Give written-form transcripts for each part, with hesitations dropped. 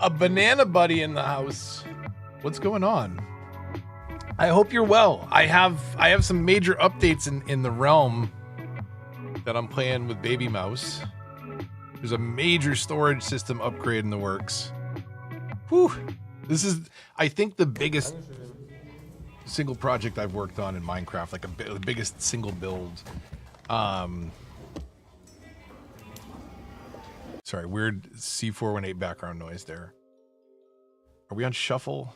A banana buddy in the house. What's going on? I hope you're well. I have some major updates in the realm that I'm playing with Baby Mouse. There's a major storage system upgrade in the works. Whew. This is, I think, the biggest single project I've worked on in Minecraft, like the biggest single build. Sorry, weird C418 background noise there. Are we on shuffle?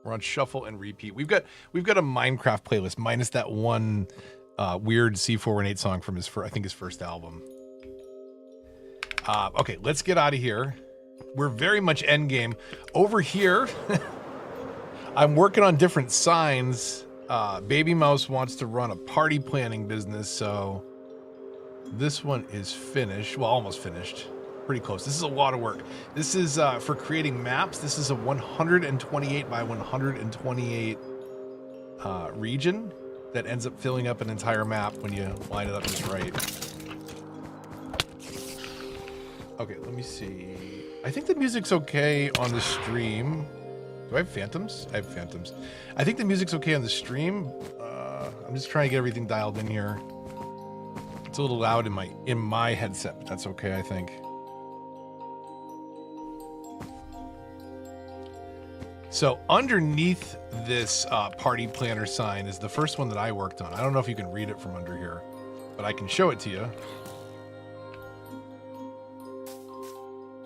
We're on shuffle and repeat. We've got a Minecraft playlist minus that one weird C418 song from his first album. Okay, let's get out of here. We're very much endgame. Over here, I'm working on different signs. Baby Mouse wants to run a party planning business, so this one is finished. Well, almost finished. Pretty close. This is a lot of work. This is for creating maps. This is a 128 by 128 region that ends up filling up an entire map when you line it up just right. Okay, let me see. I think the music's okay on the stream. Do I have phantoms? I have phantoms. I think the music's okay on the stream. I'm just trying to get everything dialed in here. It's a little loud in my headset, but that's okay, I think. So underneath this party planner sign is the first one that I worked on. I don't know if you can read it from under here, but I can show it to you.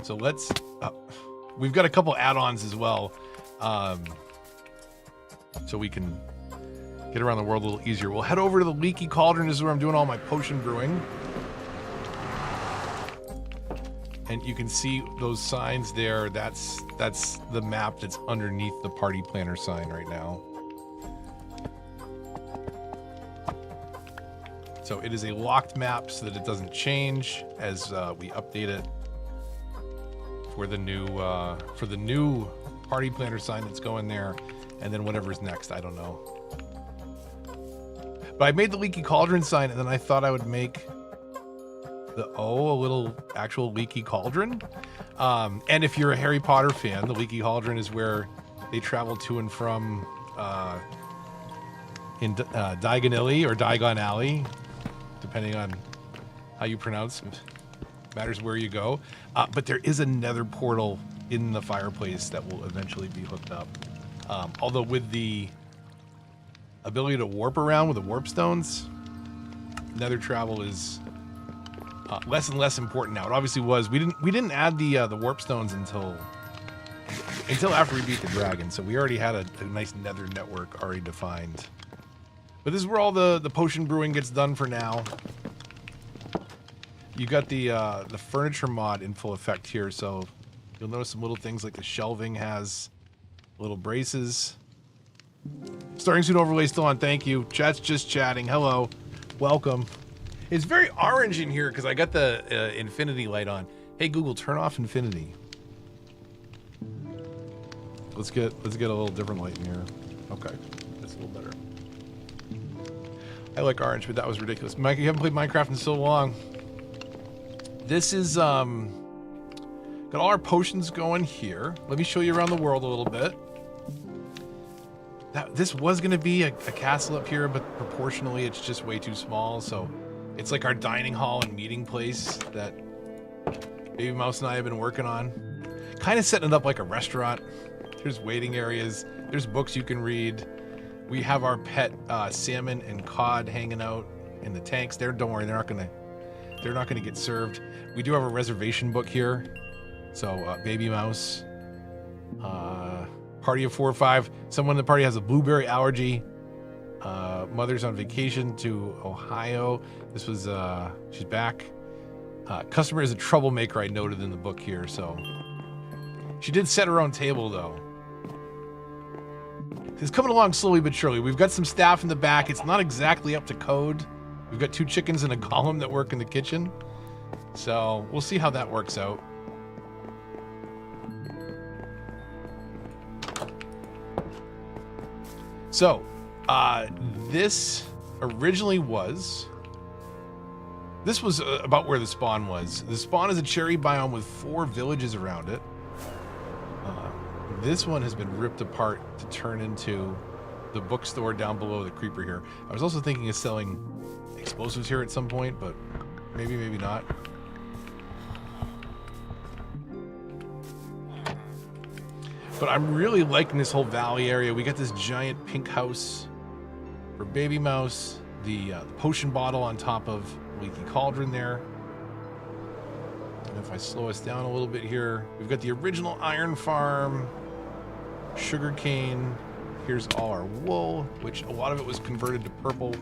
So let's, we've got a couple add-ons as well. So we can get around the world a little easier. We'll head over to the Leaky Cauldron. This is where I'm doing all my potion brewing. And you can see those signs there. That's the map that's underneath the party planner sign right now. So it is a locked map so that it doesn't change as we update it for the new party planner sign that's going there, and then whatever's next, I don't know. But I made the Leaky Cauldron sign, and then I thought I would make a little actual Leaky Cauldron. And if you're a Harry Potter fan, the Leaky Cauldron is where they travel to and from in Diagon Alley or Diagon Alley, depending on how you pronounce it. Matters where you go. But there is a nether portal in the fireplace that will eventually be hooked up. Although with the ability to warp around with the warp stones, nether travel is less and less important now. It obviously was. We didn't add the warp stones until after we beat the dragon, so we already had a nice nether network already defined. But this is where all the potion brewing gets done for now. You got the furniture mod in full effect here, so you'll notice some little things like the shelving has little braces. Starting soon overlay still on. Thank you. Chat's just chatting. Hello, welcome. It's very orange in here because I got the infinity light on. Hey Google, turn off infinity. Let's get a little different light in here. Okay, that's a little better. I like orange, but that was ridiculous. Mike, you haven't played Minecraft in so long. This is got all our potions going here. Let me show you around the world a little bit. This was going to be a castle up here, but proportionally it's just way too small. So it's like our dining hall and meeting place that Baby Mouse and I have been working on. Kind of setting it up like a restaurant. There's waiting areas. There's books you can read. We have our pet salmon and cod hanging out in the tanks. Don't worry, they're not gonna get served. We do have a reservation book here. So Baby Mouse, party of 4 or 5. Someone in the party has a blueberry allergy. Mother's on vacation to Ohio. This was she's back. Customer is a troublemaker, I noted in the book here. So she did set her own table though. It's coming along slowly but surely. We've got some staff in the back. It's not exactly up to code. We've got 2 chickens and a golem that work in the kitchen. So we'll see how that works out. So this originally was about where the spawn was. The spawn is a cherry biome with 4 villages around it. This one has been ripped apart to turn into the bookstore down below the creeper here. I was also thinking of selling explosives here at some point, but maybe, maybe not. But I'm really liking this whole valley area. We got this giant pink house for Baby Mouse, the potion bottle on top of Leaky Cauldron there. And if I slow us down a little bit here, we've got the original iron farm, sugar cane. Here's all our wool, which a lot of it was converted to purple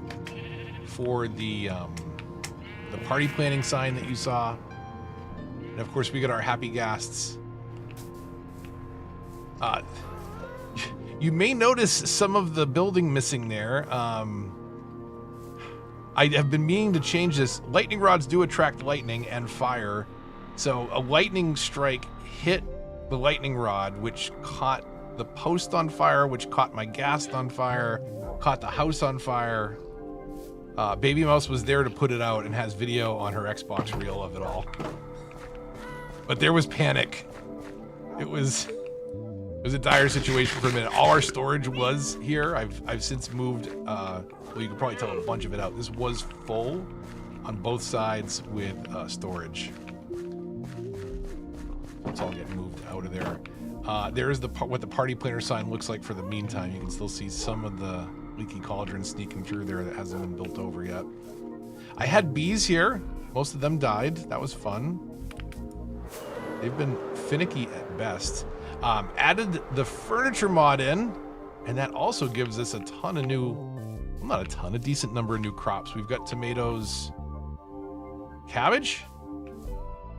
for the party planning sign that you saw. And of course, we got our happy ghasts. You may notice some of the building missing there. I have been meaning to change this. Lightning rods do attract lightning and fire. So a lightning strike hit the lightning rod, which caught the post on fire, which caught my ghast on fire, caught the house on fire. Baby Mouse was there to put it out and has video on her Xbox reel of it all. But there was panic. It was a dire situation for a minute. All our storage was here. I've since moved, well, you can probably tell a bunch of it out. This was full on both sides with storage. It's all getting moved out of there. There's what the party planner sign looks like for the meantime. You can still see some of the Leaky Cauldron sneaking through there that hasn't been built over yet. I had bees here. Most of them died. That was fun. They've been finicky at best. Added the furniture mod in, and that also gives us a ton of new, well, not a ton, a decent number of new crops. We've got tomatoes, cabbage,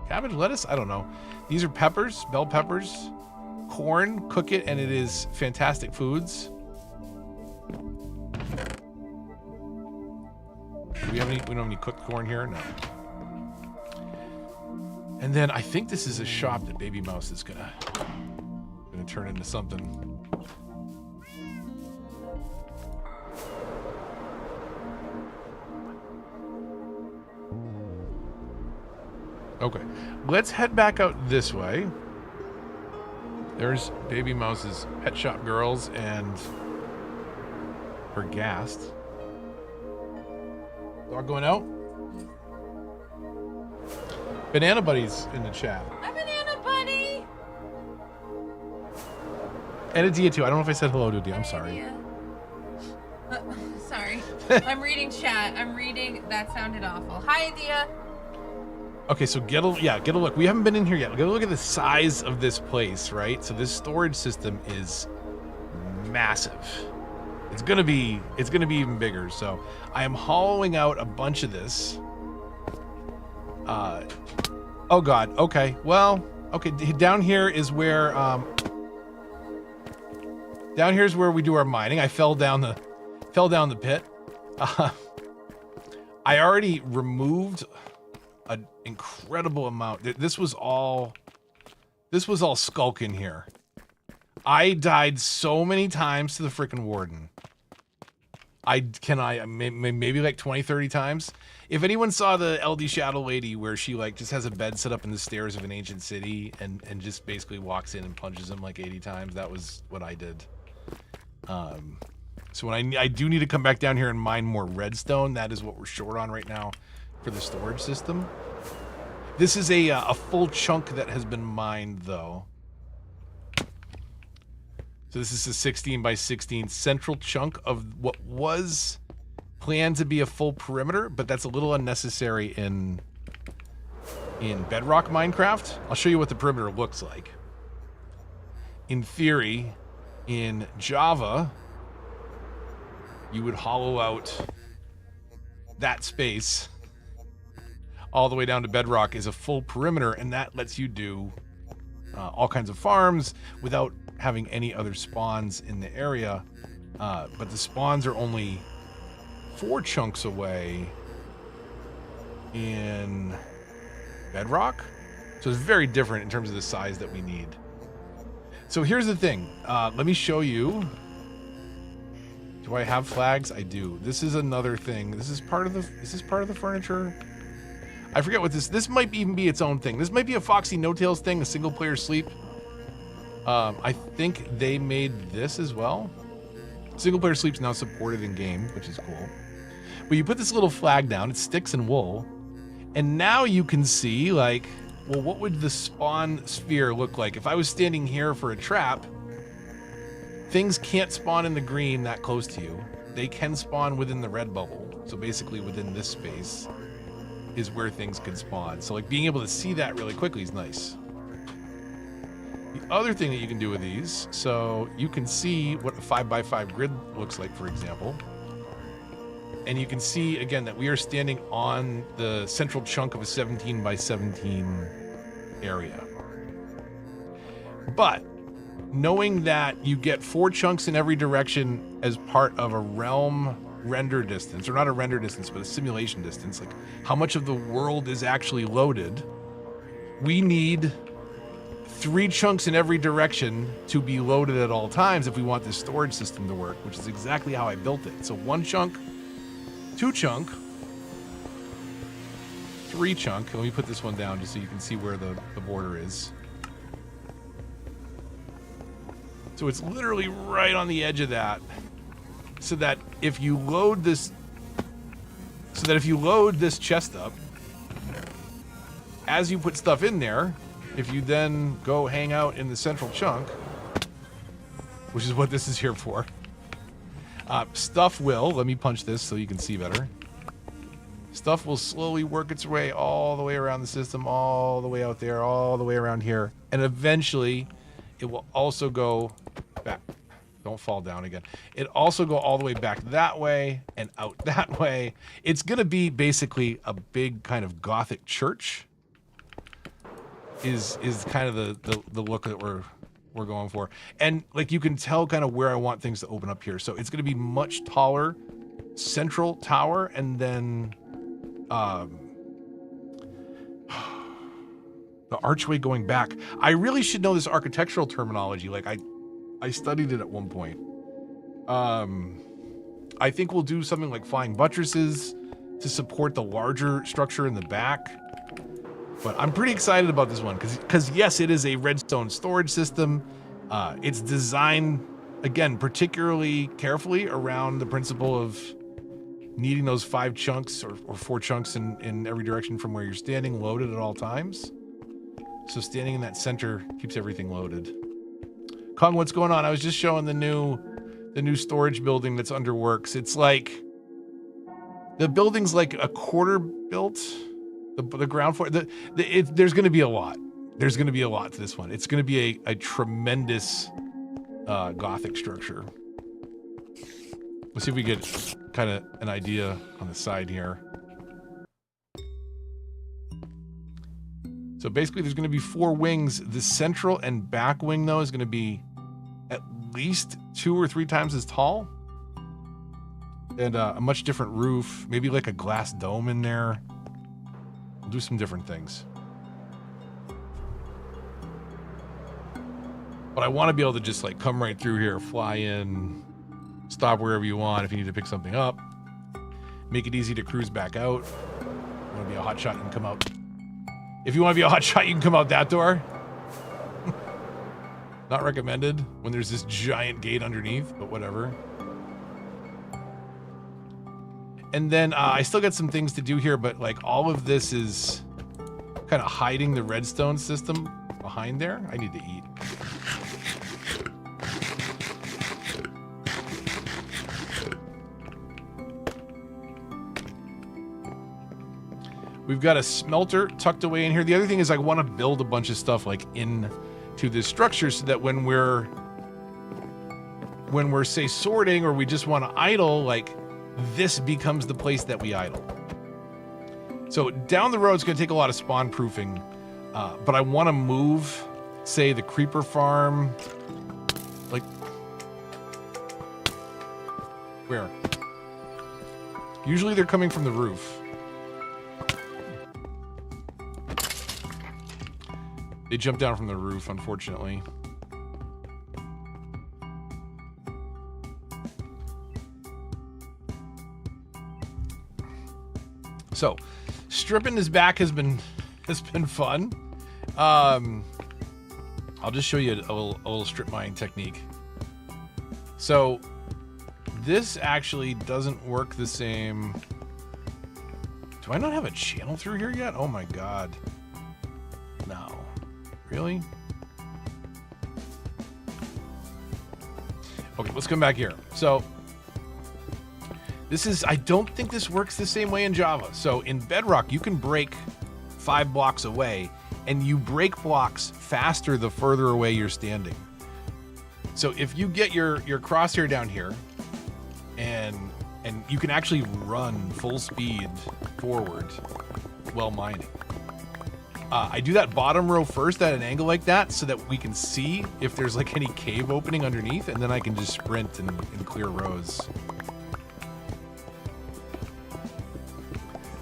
lettuce, I don't know. These are peppers, bell peppers, corn, cook it, and it is fantastic foods. We don't have any cooked corn here? No. And then I think this is a shop that Baby Mouse is gonna turn into something. Okay, let's head back out this way. There's Baby Mouse's Pet Shop Girls and her ghast. Dog going out? Banana Buddy's in the chat. Hi, Banana Buddy! And Adia too. I don't know if I said hello to Adia. I'm sorry. Sorry. I'm reading chat. I'm reading. That sounded awful. Hi, Adia. Okay, so get a look. We haven't been in here yet. Get a look at the size of this place, right? So this storage system is massive. It's gonna be even bigger. So I am hollowing out a bunch of this. Oh God. Okay. Well. Okay. Down here is where we do our mining. I fell down the pit. I already removed an incredible amount. This was all skulk in here. I died so many times to the frickin' warden. Maybe like 20, 30 times. If anyone saw the LD Shadow Lady where she like just has a bed set up in the stairs of an ancient city and just basically walks in and punches him like 80 times, that was what I did. So when I do need to come back down here and mine more redstone, that is what we're short on right now for the storage system. This is a full chunk that has been mined though. So this is a 16 by 16 central chunk of what was planned to be a full perimeter, but that's a little unnecessary in Bedrock Minecraft. I'll show you what the perimeter looks like. In theory, in Java, you would hollow out that space all the way down to Bedrock is a full perimeter, and that lets you do all kinds of farms without having any other spawns in the area. But the spawns are only 4 chunks away in Bedrock. So it's very different in terms of the size that we need. So here's the thing. Let me show you. Do I have flags? I do. This is another thing. Is this part of the furniture? I forget what this might even be its own thing. This might be a Foxy No Tails thing, a single player sleep. I think they made this as well. Single player sleep's now supported in game, which is cool. But you put this little flag down, it's sticks and wool, and now you can see, like, well, what would the spawn sphere look like? If I was standing here for a trap, things can't spawn in the green that close to you. They can spawn within the red bubble. So basically within this space is where things can spawn. So like being able to see that really quickly is nice. The other thing that you can do with these, so you can see what a 5x5 grid looks like, for example. And you can see, again, that we are standing on the central chunk of a 17x17 area. But knowing that you get 4 chunks in every direction as part of a realm render distance, or not a render distance, but a simulation distance, like how much of the world is actually loaded, we need 3 chunks in every direction to be loaded at all times if we want this storage system to work, which is exactly how I built it. So 1 chunk, 2 chunk, 3 chunk. Let me put this one down just so you can see where the border is. So it's literally right on the edge of that. So that if you load this chest up, as you put stuff in there, if you then go hang out in the central chunk, which is what this is here for, stuff will, let me punch this so you can see better. Stuff will slowly work its way all the way around the system, all the way out there, all the way around here. And eventually it will also go back. Don't fall down again. It also go all the way back that way and out that way. It's going to be basically a big kind of Gothic church is kind of the look that we're going for. And like you can tell kind of where I want things to open up here. So it's going to be much taller central tower, and then the archway going back. I really should know this architectural terminology. Like I studied it at one point. I think we'll do something like flying buttresses to support the larger structure in the back. But I'm pretty excited about this one because yes, it is a redstone storage system. It's designed, again, particularly carefully around the principle of needing those 5 chunks or 4 chunks in every direction from where you're standing loaded at all times. So standing in that center keeps everything loaded. Kong, what's going on? I was just showing the new storage building that's under works. It's like the building's like a quarter built. The ground floor. There's going to be a lot. There's going to be a lot to this one. It's going to be a tremendous Gothic structure. Let's see if we get kind of an idea on the side here. So basically there's going to be 4 wings. The central and back wing, though, is going to be at least 2 or 3 times as tall. And a much different roof. Maybe like a glass dome in there. We'll do some different things. But I want to be able to just like come right through here, fly in, stop wherever you want if you need to pick something up. Make it easy to cruise back out. If you want to be a hotshot, you can come out. If you want to be a hotshot, you can come out that door. Not recommended when there's this giant gate underneath, but whatever. And then I still got some things to do here, but like all of this is kind of hiding the redstone system behind there. I need to eat. We've got a smelter tucked away in here. The other thing is I want to build a bunch of stuff like into this structure so that when we're say sorting or we just want to idle, like this becomes the place that we idle. So down the road, it's going to take a lot of spawn proofing, but I want to move, say, the creeper farm, like where? Usually they're coming from the roof. They jumped down from the roof, unfortunately. So, stripping his back has been fun. I'll I'll just show you a little strip mine technique. So this actually doesn't work the same. Do I not have a channel through here yet? Oh my god. No. Really? Okay, let's come back here. So this is, I don't think this works the same way in Java. So in Bedrock, you can break 5 blocks away, and you break blocks faster the further away you're standing. So if you get your crosshair down here, and you can actually run full speed forward while mining. I do that bottom row first at an angle like that so that we can see if there's like any cave opening underneath, and then I can just sprint and clear rows.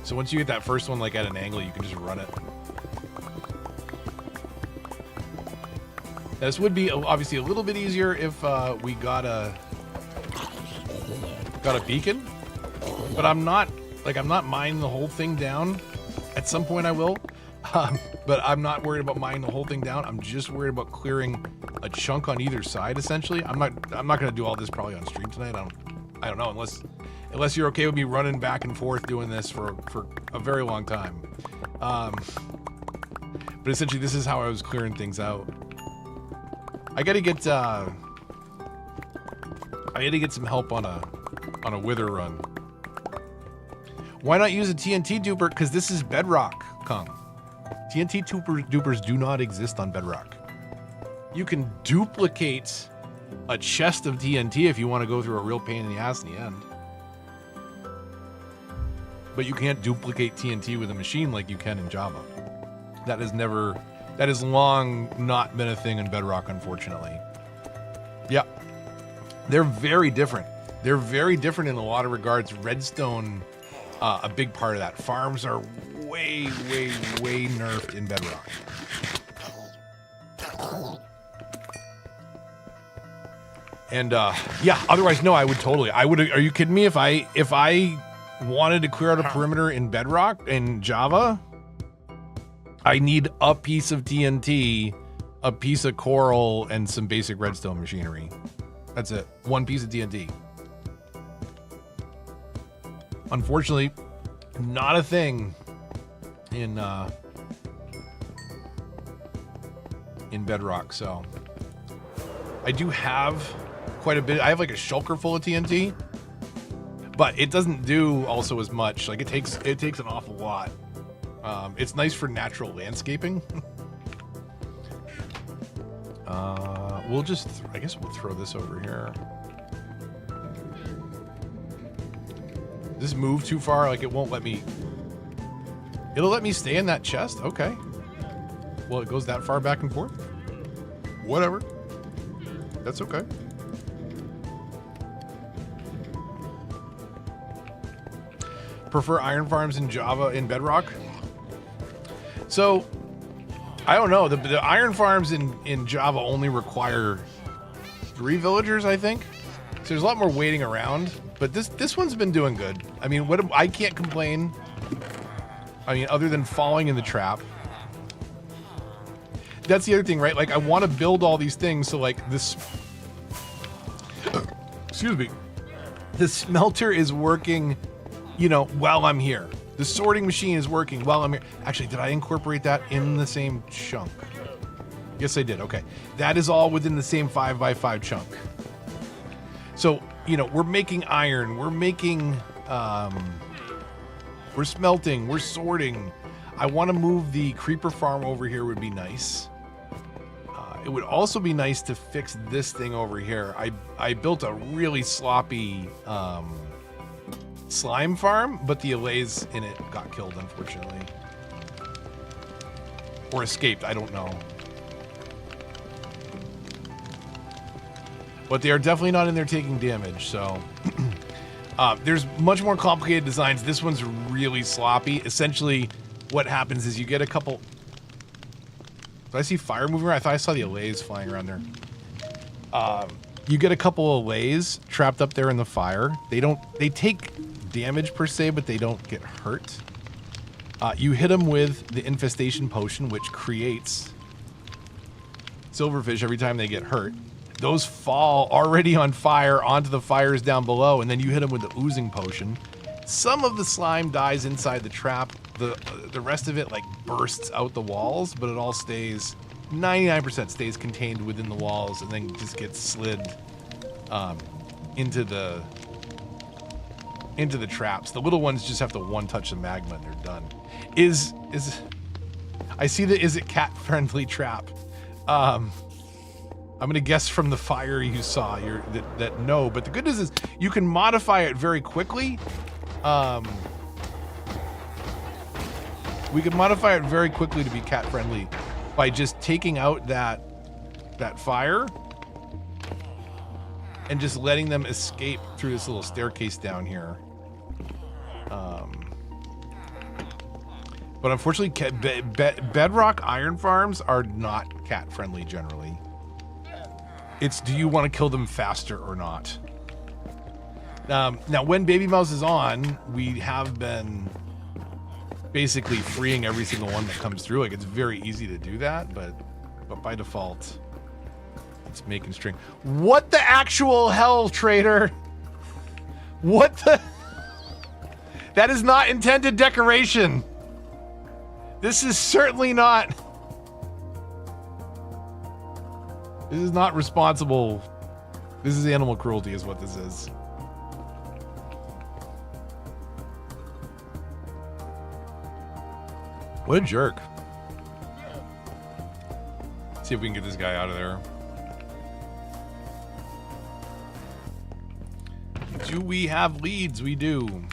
So once you get that first one like at an angle, you can just run it. This would be obviously a little bit easier if we got a beacon, but I'm not mining the whole thing down. At some point I will, but I'm not worried about mining the whole thing down. I'm just worried about clearing a chunk on either side. Essentially, I'm not going to do all this probably on stream tonight. I don't know, unless you're okay with me running back and forth doing this for a very long time. But essentially, this is how I was clearing things out. I gotta get some help on a wither run. Why not use a TNT duper? Because this is Bedrock, Kung. TNT dupers do not exist on Bedrock. You can duplicate a chest of TNT if you want to go through a real pain in the ass in the end. But you can't duplicate TNT with a machine like you can in Java. That has long not been a thing in Bedrock, unfortunately. Yeah. They're very different. They're very different in a lot of regards. Redstone, a big part of that. Farms are way, way, way nerfed in Bedrock. And yeah, otherwise, no, I would. Are you kidding me? If I wanted to clear out a perimeter in Bedrock, in Java, I need a piece of TNT, a piece of coral, and some basic redstone machinery. That's it. One piece of TNT. Unfortunately, not a thing in Bedrock. So I do have quite a bit. I have like a shulker full of TNT, but it doesn't do also as much. Like it takes an awful lot. It's nice for natural landscaping. I guess we'll throw this over here. Does this move too far? Like it won't let me. It'll let me stay in that chest? Okay. Well, it goes that far back and forth? Whatever. That's okay. Prefer iron farms in Java in Bedrock? So, I don't know. The iron farms in Java only require 3 villagers, I think. So there's a lot more waiting around. But this one's been doing good. I mean, I can't complain. I mean, other than falling in the trap. That's the other thing, right? Like, I want to build all these things so, like, this... excuse me. The smelter is working, you know, while I'm here. The sorting machine is working while I'm here. Actually, did I incorporate that in the same chunk? Yes, I did. Okay. That is all within the same 5x5 chunk. So, you know, we're making iron. We're making... we're smelting. We're sorting. I want to move the creeper farm over here would be nice. It would also be nice to fix this thing over here. I built a really sloppy slime farm, but the allays in it got killed, unfortunately. Or escaped, I don't know. But they are definitely not in there taking damage, so... there's much more complicated designs. This one's really sloppy. Essentially, what happens is you get a couple... Did I see fire moving around? I thought I saw the allays flying around there. You get a couple of allays trapped up there in the fire. They take damage per se, but they don't get hurt. You hit them with the infestation potion, which creates silverfish every time they get hurt. Those fall already on fire onto the fires down below, and then you hit them with the oozing potion. Some of the slime dies inside the trap. The rest of it like bursts out the walls, but it all stays, 99% stays contained within the walls, and then just gets slid into the traps. The little ones just have to one touch the magma and they're done. I see the is it cat friendly trap? I'm gonna guess from the fire you saw that no, but the good news is you can modify it very quickly. We can modify it very quickly to be cat friendly by just taking out that fire and just letting them escape through this little staircase down here. But unfortunately, Bedrock iron farms are not cat friendly generally. It's do you want to kill them faster or not? Now, when Baby Mouse is on, we have been basically freeing every single one that comes through. Like, it's very easy to do that, but by default, it's making string. What the actual hell, trader? What the? That is not intended decoration. This is certainly not. This is not responsible. This is animal cruelty is what this is. What a jerk. Let's see if we can get this guy out of there. Do we have leads? We do.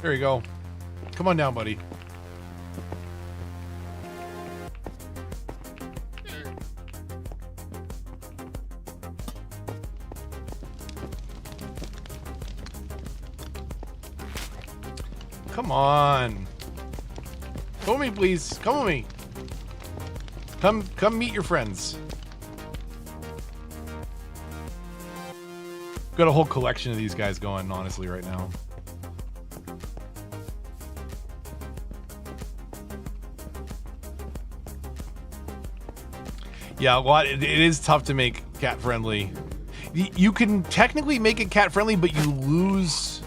There you go. Come on down, buddy. Come on. Come with me, please. Come with me. Come meet your friends. Got a whole collection of these guys going, honestly, right now. Yeah, a lot. It is tough to make cat friendly. You can technically make it cat friendly, but you lose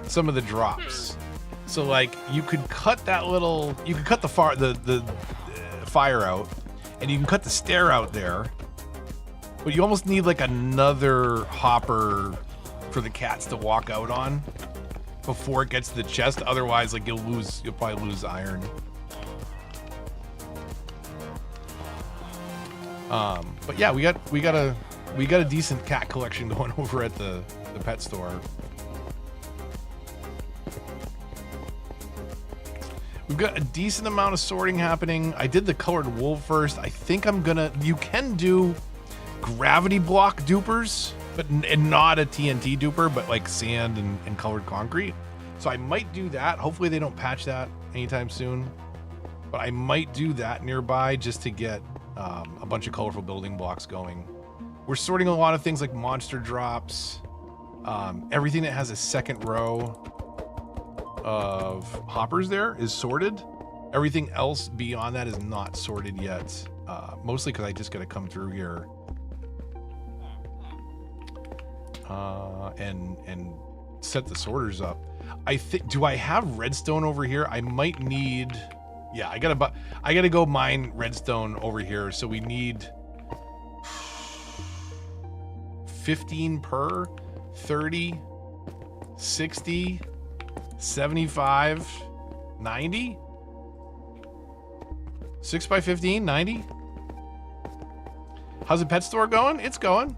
some of the drops. So like you could cut that little, you could cut the fire out, and you can cut the stair out there. But you almost need like another hopper for the cats to walk out on before it gets to the chest. Otherwise, like you'll probably lose iron. But yeah, we got a decent cat collection going over at the pet store. We've got a decent amount of sorting happening. I did the colored wool first. I think you can do gravity block dupers, and not a TNT duper, but like sand and colored concrete. So I might do that. Hopefully they don't patch that anytime soon. But I might do that nearby just to get a bunch of colorful building blocks going. We're sorting a lot of things like monster drops, everything that has a second row of hoppers there is sorted. Everything else beyond that is not sorted yet, mostly because I just got to come through here and set the sorters up. I think, do I have redstone over here? I might need. Yeah, I gotta go mine redstone over here. So we need 15 per, 30, 60, 75, 90, 6 by 15, 90. How's the pet store going? It's going.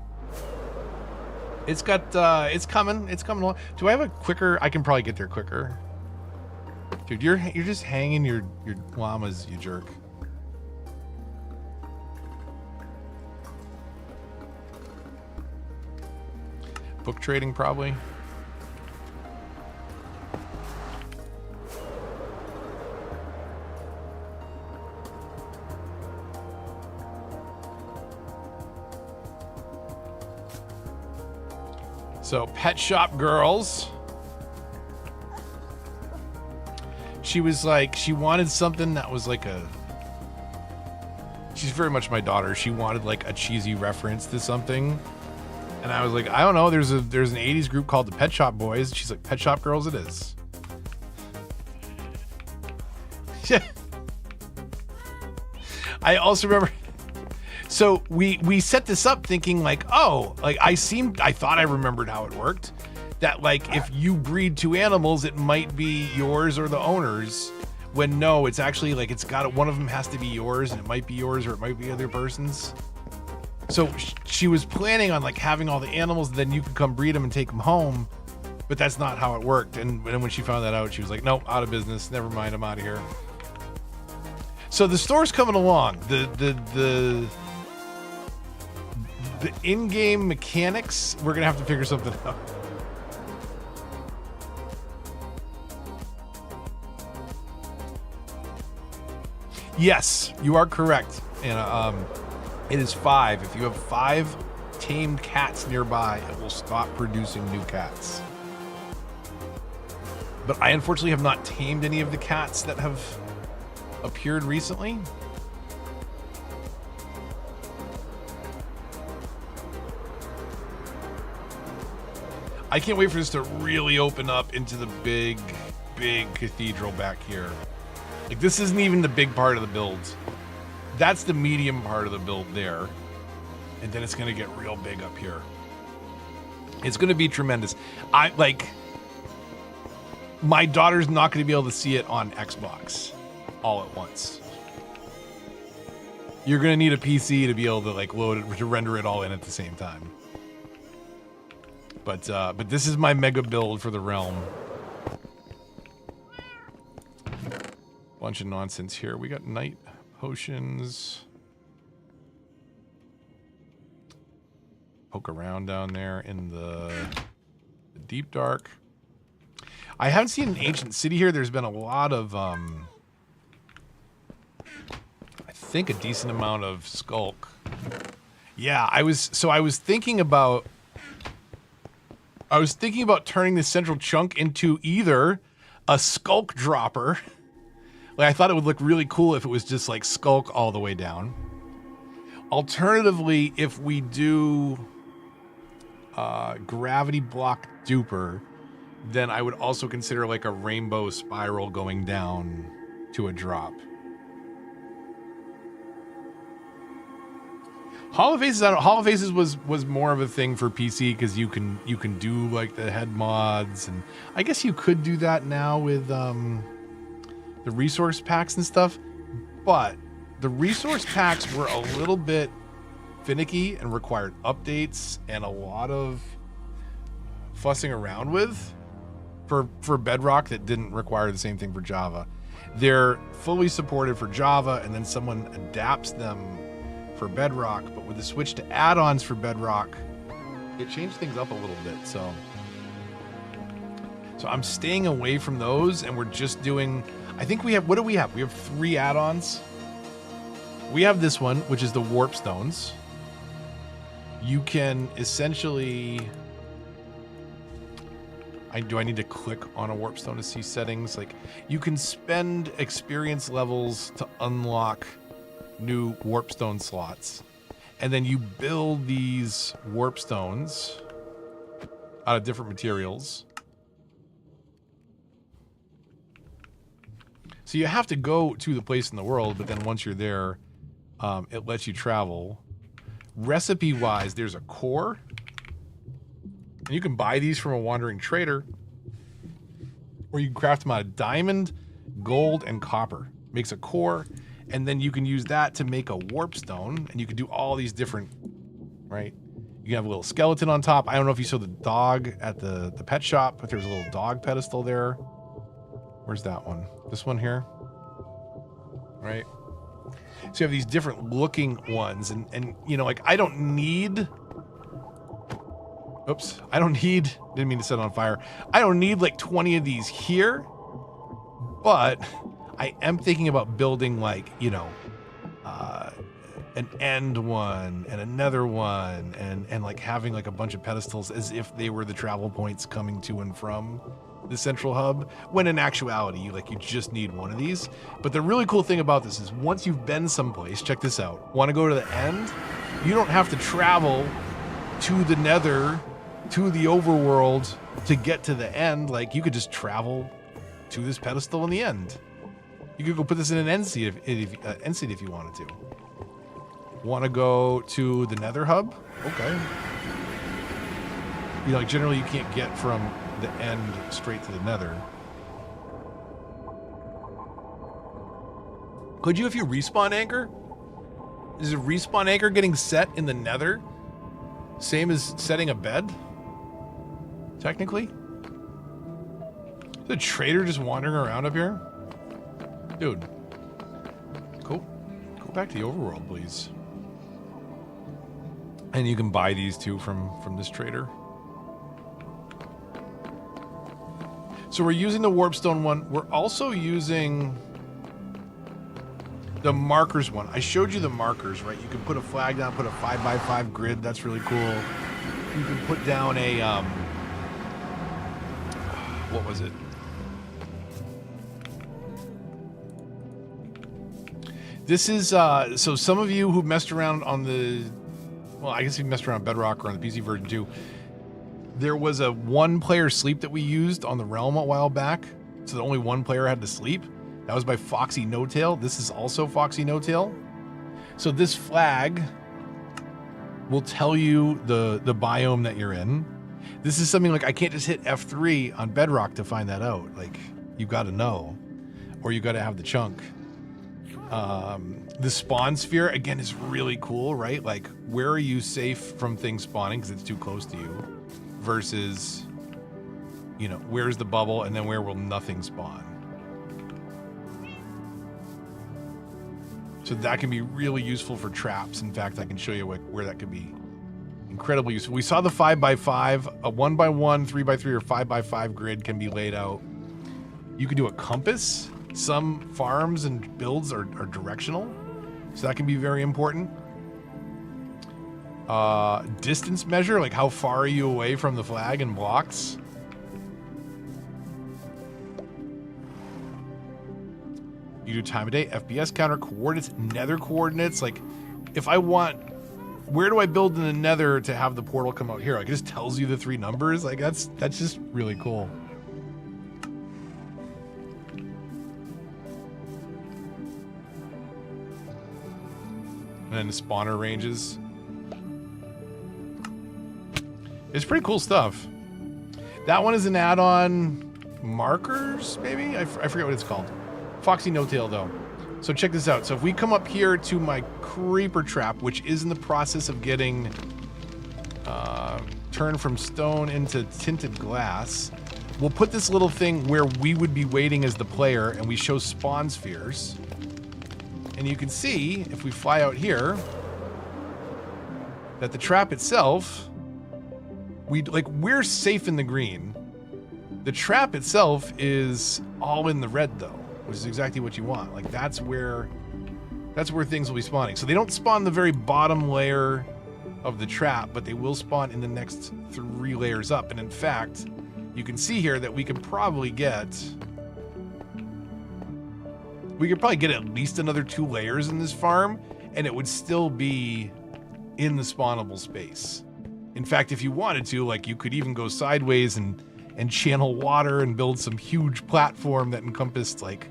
It's got, it's coming along. Do I have a quicker? I can probably get there quicker. Dude, you're just hanging your llamas, you jerk. Book trading, probably. So Pet Shop Girls. She was like, she wanted something that was like a, she's very much my daughter. She wanted like a cheesy reference to something. And I was like, I don't know. There's an 80s group called the Pet Shop Boys. She's like, Pet Shop Girls it is. Yeah. I also remember, so we set this up thinking like, oh, like I thought I remembered how it worked. That like if you breed two animals, it might be yours or the owner's. When no, it's actually like one of them has to be yours, and it might be yours or it might be other person's. So she was planning on like having all the animals, and then you could come breed them and take them home, but that's not how it worked. And when she found that out, she was like, nope, out of business. Never mind, I'm out of here. So the store's coming along. The in-game mechanics, we're gonna have to figure something out. Yes, you are correct. And it is 5. If you have 5 tamed cats nearby, it will stop producing new cats. But I unfortunately have not tamed any of the cats that have appeared recently. I can't wait for this to really open up into the big cathedral back here. Like, this isn't even the big part of the build. That's the medium part of the build there. And then it's going to get real big up here. It's going to be tremendous. My daughter's not going to be able to see it on Xbox all at once. You're going to need a PC to be able to like load it, to render it all in at the same time. But this is my mega build for the realm. Bunch of nonsense here. We got night potions. Poke around down there in the deep dark. I haven't seen an ancient city here. There's been a lot of I think a decent amount of skulk. Yeah, I was thinking about turning this central chunk into either a skulk dropper. Like, I thought it would look really cool if it was just like skulk all the way down. Alternatively, if we do gravity block duper, then I would also consider like a rainbow spiral going down to a drop. Hall of Faces was more of a thing for PC because you can do like the head mods, and I guess you could do that now with the resource packs and stuff, but the resource packs were a little bit finicky and required updates and a lot of fussing around with for Bedrock that didn't require the same thing for Java. They're fully supported for Java, and then someone adapts them for Bedrock, but with the switch to add-ons for Bedrock, it changed things up a little bit. So I'm staying away from those, and we're just doing, I think we have, what do we have? We have 3 add-ons. We have this one, which is the warp stones. You can essentially, do I need to click on a warp stone to see settings? Like, you can spend experience levels to unlock new warp stone slots, and then you build these warp stones out of different materials. So you have to go to the place in the world, but then once you're there, it lets you travel. Recipe wise, there's a core, and you can buy these from a wandering trader, or you can craft them out of diamond, gold, and copper. Makes a core, and then you can use that to make a warp stone, and you can do all these different, right? You can have a little skeleton on top. I don't know if you saw the dog at the pet shop, but there's a little dog pedestal there. Where's that one? This one here, right? So you have these different looking ones, and you know, like, I don't need, didn't mean to set it on fire. I don't need like 20 of these here, but I am thinking about building, like, you know, an end one and another one, and like having like a bunch of pedestals as if they were the travel points coming to and from the central hub, when in actuality you just need one of these. But the really cool thing about this is once you've been someplace, check this out, want to go to the end, you don't have to travel to the nether, to the overworld to get to the end. Like, you could just travel to this pedestal in the end. You could go put this in an end seat if you wanted to. Want to go to the nether hub? Okay. You know, like generally you can't get from the end straight to the nether. Could you if you respawn anchor? Is a respawn anchor getting set in the nether same as setting a bed? Technically? Is the trader just wandering around up here? Dude. Go back to the overworld, please. And you can buy these too from this trader. So we're using the warpstone one. We're also using the markers one. I showed you the markers, right? You can put a flag down, put a 5x5 grid. That's really cool. You can put down a what was it? This is so some of you who messed around on the, well, I guess you messed around Bedrock or on the PC version too. There was a one-player sleep that we used on the Realm a while back, so that only one player had to sleep. That was by Foxy No-Tail. This is also Foxy No-Tail. So this flag will tell you the biome that you're in. This is something like I can't just hit F3 on Bedrock to find that out. Like, you got to know, or you got to have the chunk. The spawn sphere again is really cool, right? Like, where are you safe from things spawning because it's too close to you? Versus, you know, where's the bubble and then where will nothing spawn? So that can be really useful for traps. In fact, I can show you where that could be incredibly useful. We saw the 5x5, a 1x1, 3x3, or 5x5 grid can be laid out. You can do a compass. Some farms and builds are directional, so that can be very important. Distance measure, like how far are you away from the flag and blocks? You do time of day, FPS counter, coordinates, nether coordinates. Like, if I want, where do I build in the nether to have the portal come out here? Like, it just tells you the 3 numbers. Like, that's just really cool. And then the spawner ranges. It's pretty cool stuff. That one is an add-on markers, maybe? I forget what it's called. Foxy No-Tail, though. So check this out. So if we come up here to my creeper trap, which is in the process of getting turned from stone into tinted glass, we'll put this little thing where we would be waiting as the player, and we show spawn spheres. And you can see, if we fly out here, that the trap itself, we're safe in the green. The trap itself is all in the red, though, which is exactly what you want. Like, that's where things will be spawning. So they don't spawn the very bottom layer of the trap, but they will spawn in the next 3 layers up. And in fact, you can see here that we could probably get at least another 2 layers in this farm, and it would still be in the spawnable space. In fact, if you wanted to, like, you could even go sideways and channel water and build some huge platform that encompassed, like,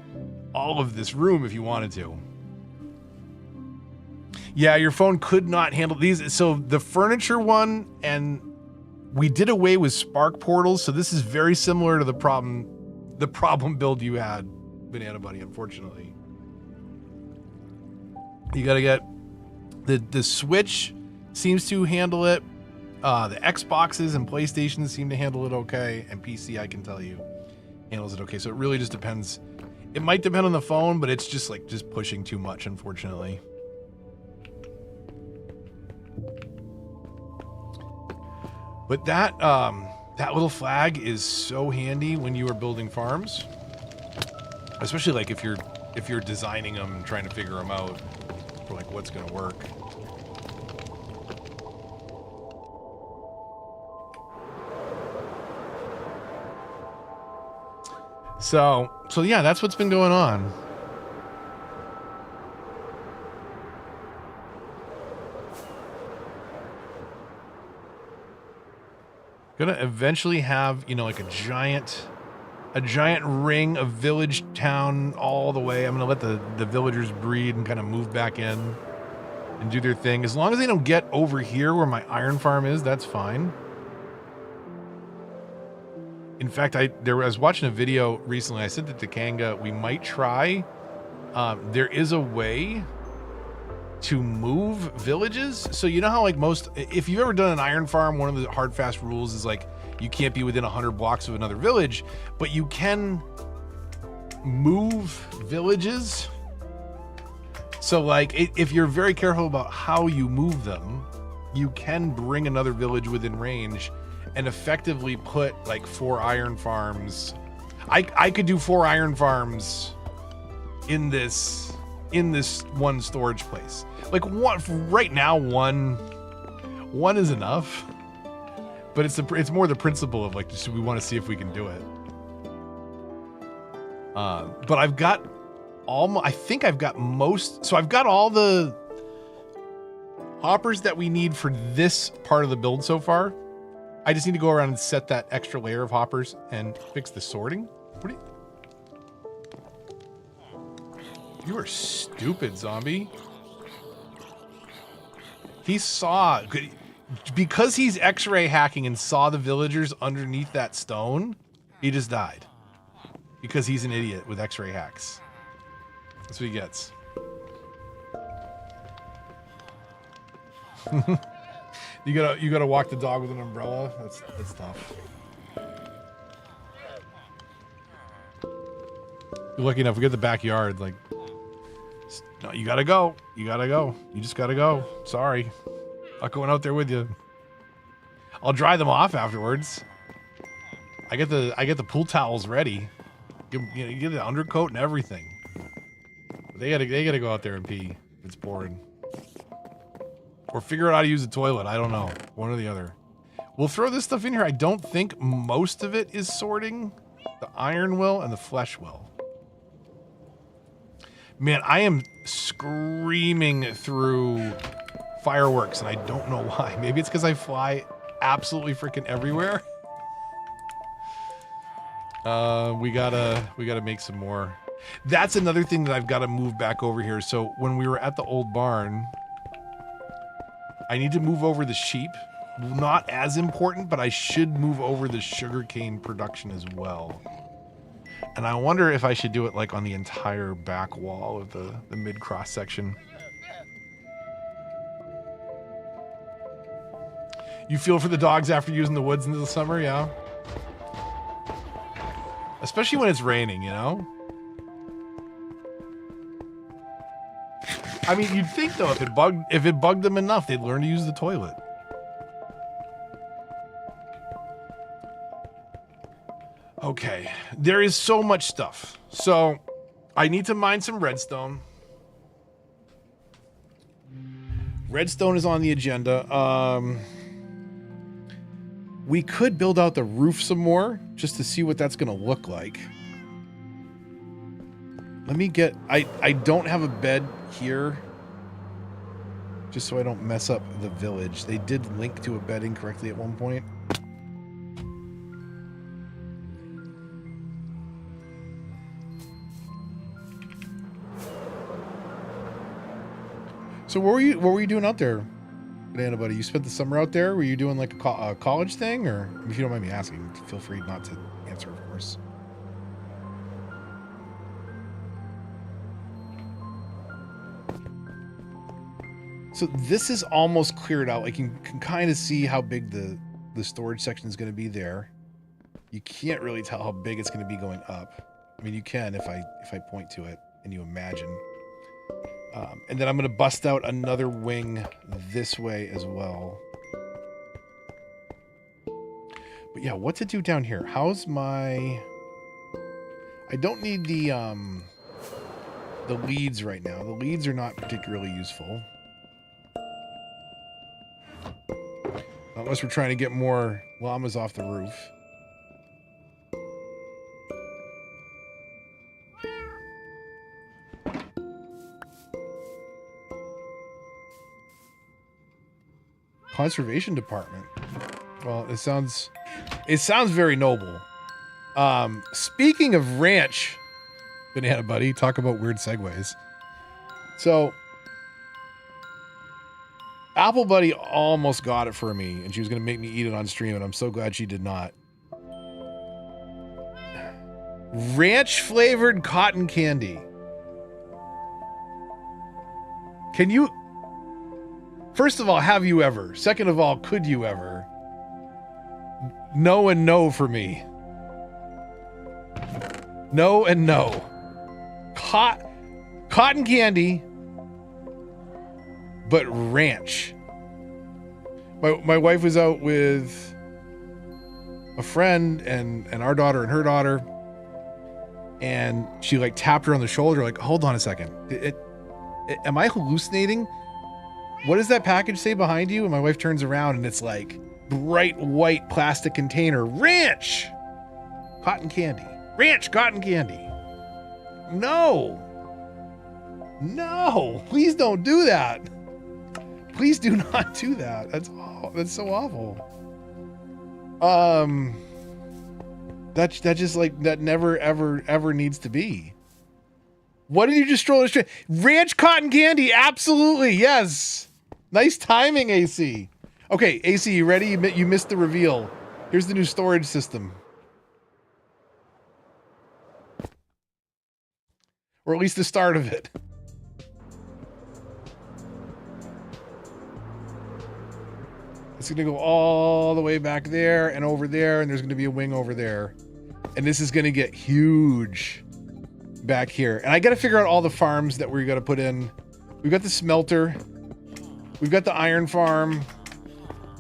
all of this room if you wanted to. Yeah, your phone could not handle these. So the furniture one, and we did away with spark portals, so this is very similar to the problem build you had, Banana Buddy, unfortunately. You gotta get the Switch seems to handle it. The Xboxes and PlayStations seem to handle it okay, and PC, I can tell you, handles it okay. So it really just depends. It might depend on the phone, but it's just pushing too much, unfortunately. But that little flag is so handy when you are building farms, especially like if you're designing them and trying to figure them out. for like what's going to work. So yeah, that's what's been going on. Gonna eventually have, you know, like a giant ring of village town all the way. I'm gonna let the villagers breed and kind of move back in and do their thing. As long as they don't get over here where my iron farm is, that's fine. In fact, I was watching a video recently. I said that to Kanga, we might try. There is a way to move villages. So you know how like if you've ever done an iron farm, one of the hard fast rules is like you can't be within 100 blocks of another village, but you can move villages. So like if you're very careful about how you move them, you can bring another village within range and effectively put like 4 iron farms. I could do 4 iron farms in this one storage place. Like one right now, one is enough, but it's more the principle of like, just we want to see if we can do it. But I've got I think I've got most. So I've got all the hoppers that we need for this part of the build so far. I just need to go around and set that extra layer of hoppers and fix the sorting. What are you are stupid, zombie. He saw, because he's X-ray hacking and saw the villagers underneath that stone, he just died. Because he's an idiot with X-ray hacks. That's what he gets. You gotta walk the dog with an umbrella. That's tough. You're lucky enough we get the backyard. Like, no, you gotta go. You gotta go. You just gotta go. Sorry, not going out there with you. I'll dry them off afterwards. I get the pool towels ready. You get the undercoat and everything. But they gotta go out there and pee. It's boring. Or figure out how to use the toilet. I don't know. One or the other. We'll throw this stuff in here. I don't think most of it is sorting. The iron will and the flesh will. Man, I am screaming through fireworks and I don't know why. Maybe it's because I fly absolutely freaking everywhere. We gotta make some more. That's another thing that I've got to move back over here. So when we were at the old barn, I need to move over the sheep. Not as important, but I should move over the sugarcane production as well. And I wonder if I should do it like on the entire back wall of the mid cross section. You feel for the dogs after using the woods into the summer, yeah? Especially when it's raining, you know? I mean, you'd think though, if it bugged them enough, they'd learn to use the toilet. Okay, there is so much stuff. So I need to mine some redstone. Redstone is on the agenda. We could build out the roof some more just to see what that's going to look like. Let me get... I don't have a bed here. Just so I don't mess up the village. They did link to a bed incorrectly at one point. So what were you doing out there, Banana Buddy? You spent the summer out there? Were you doing like a college thing? Or if you don't mind me asking, feel free not to answer, of course. So this is almost cleared out. Like you can kind of see how big the storage section is going to be there. You can't really tell how big it's going to be going up. I mean, you can if I point to it and you imagine. And then I'm going to bust out another wing this way as well. But yeah, what to do down here? How's my... I don't need the the leads right now. The leads are not particularly useful. Unless we're trying to get more llamas off the roof. Conservation department. Well, it sounds very noble. Speaking of ranch, Banana Buddy, talk about weird segues. So, Apple Buddy almost got it for me, and she was going to make me eat it on stream, and I'm so glad she did not. Ranch flavored cotton candy. Can you... First of all, have you ever? Second of all, could you ever? No and no for me. No and no. Cotton candy, but ranch. My wife was out with a friend and our daughter and her daughter, and she like tapped her on the shoulder like, hold on a second. Am I hallucinating? What does that package say behind you? And my wife turns around and it's like bright white plastic container. Ranch! Cotton candy. Ranch cotton candy. No. No. Please don't do that. Please do not do that. That's so awful. That just like that never ever needs to be. What did you just stroll the street? Ranch cotton candy, absolutely, yes. Nice timing, AC. Okay, AC, you ready? You missed the reveal. Here's the new storage system. Or at least the start of it. It's going to go all the way back there and over there, and there's going to be a wing over there. And this is going to get huge back here. And I got to figure out all the farms that we're going to put in. We've got the smelter. We've got the iron farm.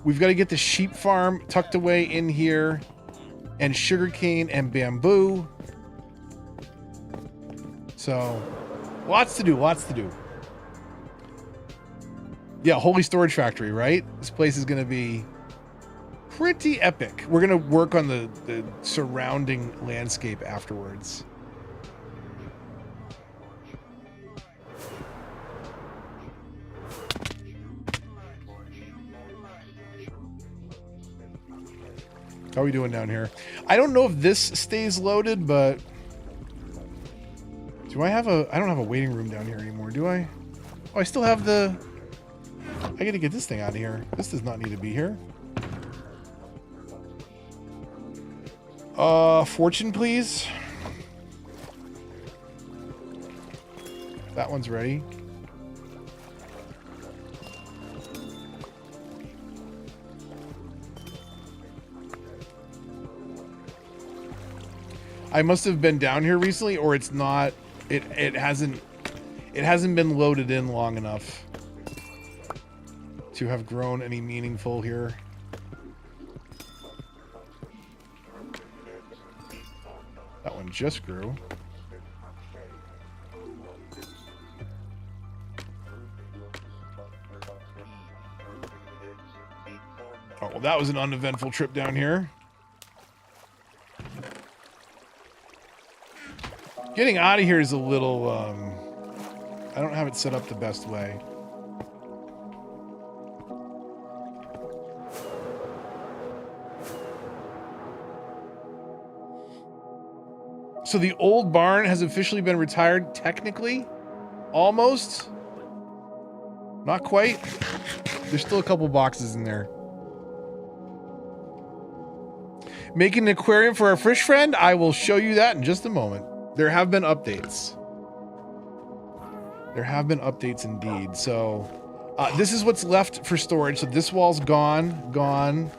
We've got to get the sheep farm tucked away in here. And sugarcane and bamboo. So, lots to do, lots to do. Yeah, Holy Storage Factory, right? This place is going to be pretty epic. We're going to work on the surrounding landscape afterwards. How are we doing down here? I don't know if this stays loaded, but... I don't have a waiting room down here anymore, do I? Oh, I still have the... I gotta get this thing out of here. This does not need to be here. Fortune, please. That one's ready. I must have been down here recently, or it's not... It hasn't been loaded in long enough to have grown any meaningful here. That one just grew. Oh, well, that was an uneventful trip down here. Getting out of here is a little, I don't have it set up the best way. So the old barn has officially been retired, technically? Almost? Not quite? There's still a couple boxes in there. Making an aquarium for our fish friend? I will show you that in just a moment. There have been updates. There have been updates indeed. So this is what's left for storage. So this wall's gone, gone,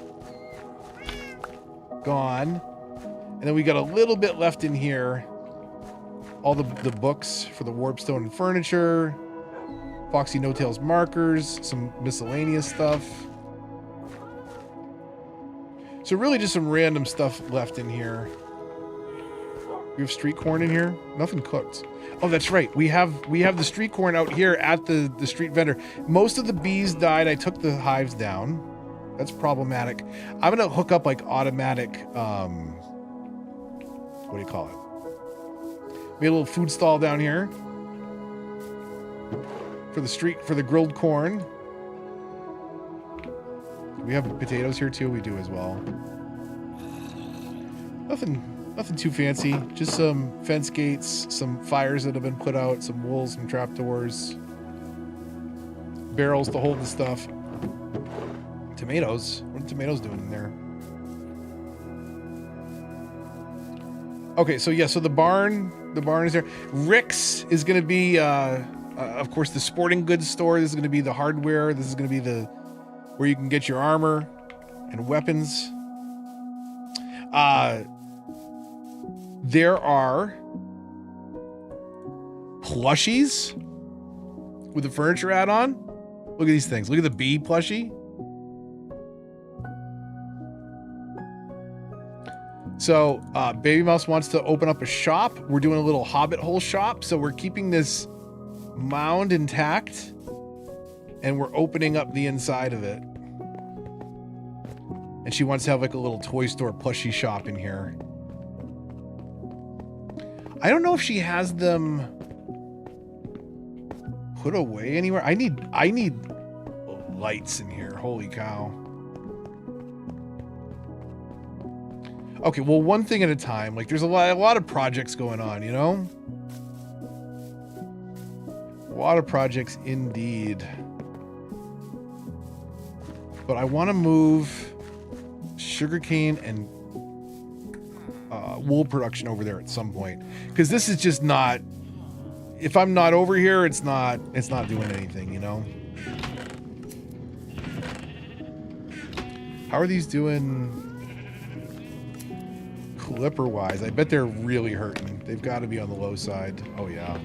gone. And then we got a little bit left in here. All the books for the Warpstone and furniture. Foxy No-Tails markers. Some miscellaneous stuff. So really just some random stuff left in here. We have street corn in here. Nothing cooked. Oh, that's right. We have the street corn out here at the street vendor. Most of the bees died. I took the hives down. That's problematic. I'm gonna hook up like automatic. What do you call it? Made a little food stall down here for the grilled corn. We have potatoes here too. We do as well. Nothing too fancy. Just some fence gates, some fires that have been put out, some wool, some trapdoors, barrels to hold the stuff. Tomatoes. What are tomatoes doing in there? Okay, so yeah, so the barn is there. Rick's is going to be, of course, the sporting goods store. This is going to be the hardware. This is going to be where you can get your armor and weapons. There are plushies with the furniture add-on. Look at these things. Look at the bee plushie. So, Baby Mouse wants to open up a shop. We're doing a little hobbit hole shop. So we're keeping this mound intact and we're opening up the inside of it. And she wants to have like a little toy store plushie shop in here. I don't know if she has them put away anywhere. I need lights in here. Holy cow. Okay, well, one thing at a time. Like, there's a lot of projects going on, you know? A lot of projects indeed. But I want to move sugarcane and wool production over there at some point. Because this is just not... If I'm not over here, it's not doing anything, you know? How are these doing... Clipper wise? I bet they're really hurting. They've got to be on the low side. Oh yeah.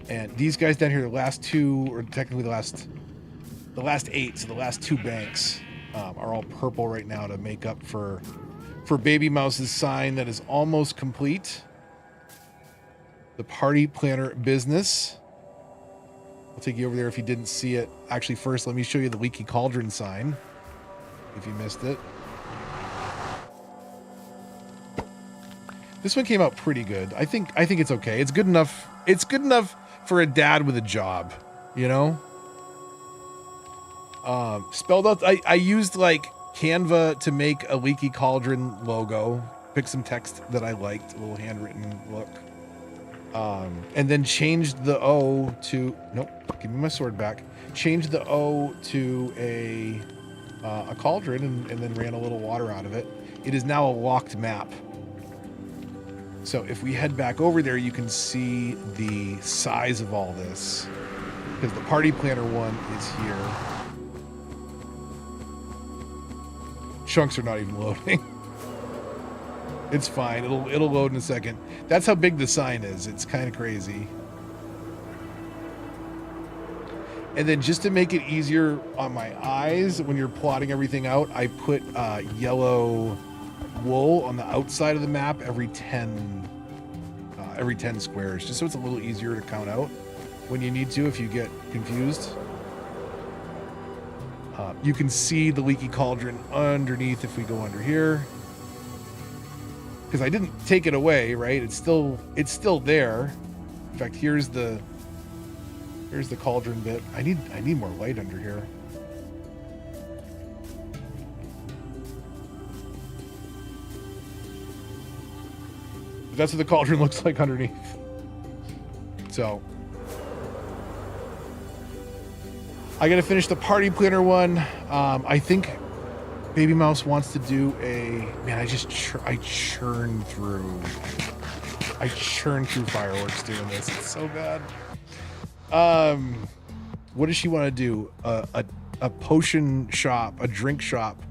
And these guys down here, the last two, or technically the last 8, so the last 2 banks are all purple right now to make up for Baby Mouse's sign that is almost complete. The party planner business. I'll take you over there if you didn't see it. Actually, first, let me show you the leaky cauldron sign, if you missed it. This one came out pretty good. I think it's okay. It's good enough. It's good enough for a dad with a job, you know? Spelled out, I used like Canva to make a leaky cauldron logo. Pick some text that I liked, a little handwritten look. And then changed the O to, nope, give me my sword back. Changed the O to a cauldron and then ran a little water out of it. It is now a locked map. So if we head back over there, you can see the size of all this. Because the party planner one is here. Chunks are not even loading. It's fine. It'll load in a second. That's how big the sign is. It's kind of crazy. And then just to make it easier on my eyes when you're plotting everything out, I put yellow wool on the outside of the map every 10 squares, just so it's a little easier to count out when you need to if you get confused. You can see the leaky cauldron underneath if we go under here. Because I didn't take it away, right? It's still there. In fact, here's the cauldron bit. I need more light under here. But that's what the cauldron looks like underneath. So I gotta finish the party planner one. I think Baby Mouse wants to do a... Man, I churn through fireworks doing this. It's so bad. What does she want to do? A potion shop, a drink shop,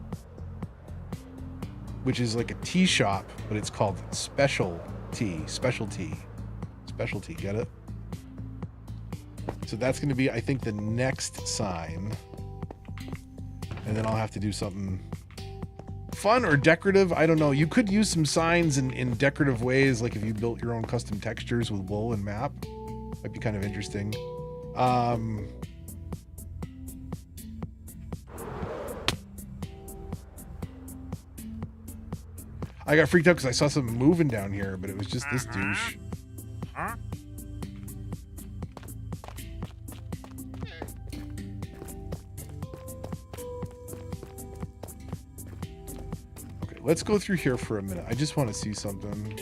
which is like a tea shop, but it's called specialty. Get it? So that's going to be, I think, the next sign. And then I'll have to do something fun or decorative. I don't know. You could use some signs in decorative ways, like if you built your own custom textures with wool and map. Might be kind of interesting. I got freaked out because I saw something moving down here, but it was just this douche. Okay, let's go through here for a minute. I just want to see something.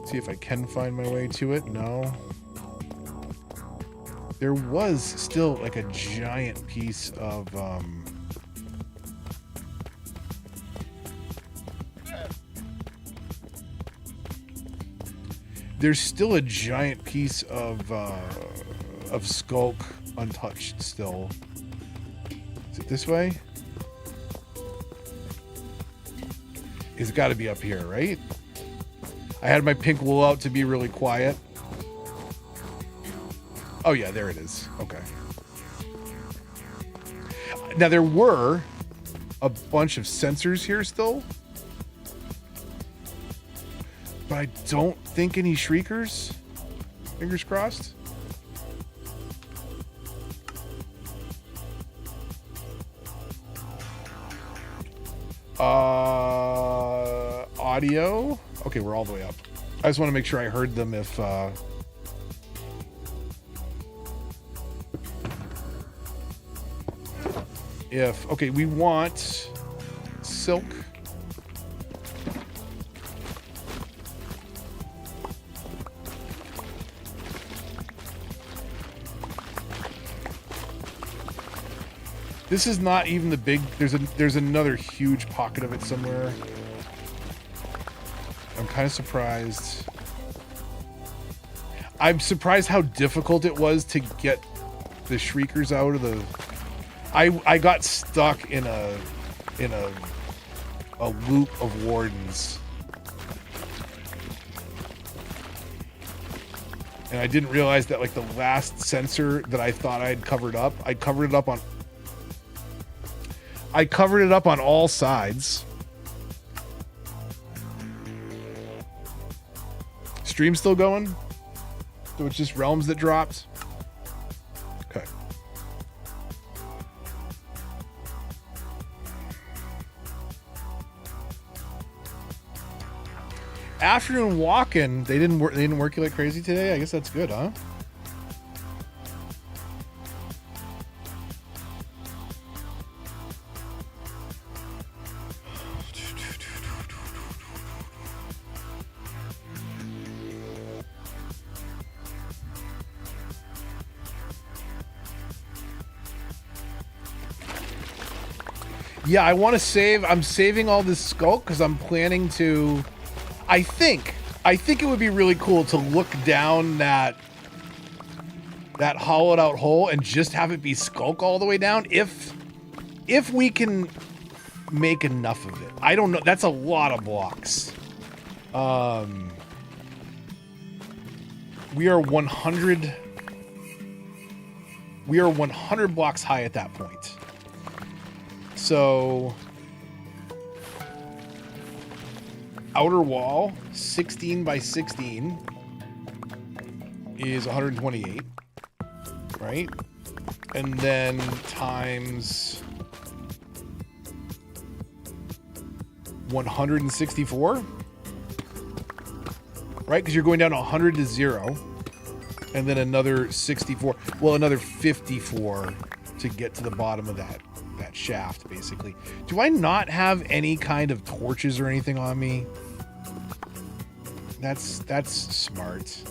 See if I can find my way to it. No. There was still like a giant piece of there's still a giant piece of skulk untouched still. Is it this way? It's got to be up here, right? I had my pink wool out to be really quiet. Oh yeah, there it is. Okay. Now there were a bunch of sensors here still, but I don't think any shriekers. Fingers crossed. Audio. Okay, we're all the way up. I just want to make sure I heard them if okay, we want silk. This is not even the big, there's another huge pocket of it somewhere. I'm kind of surprised. I'm surprised how difficult it was to get the shriekers out of the. I got stuck in a loop of wardens, and I didn't realize that like the last sensor that I thought I had covered up, I covered it up on all sides. Stream still going? So it's just realms that dropped? Okay. Afternoon walking, they didn't work you like crazy today? I guess that's good, huh? Yeah, I want to save. I'm saving all this skulk because I'm planning to. I think it would be really cool to look down that hollowed out hole and just have it be skulk all the way down. If we can make enough of it, I don't know. That's a lot of blocks. We are 100. We are 100 blocks high at that point. So, outer wall, 16 by 16 is 128, right? And then times 164, right? Because you're going down 100 to 0, and then another 64, well, another 54 to get to the bottom of that shaft, basically. Do I not have any kind of torches or anything on me? That's smart.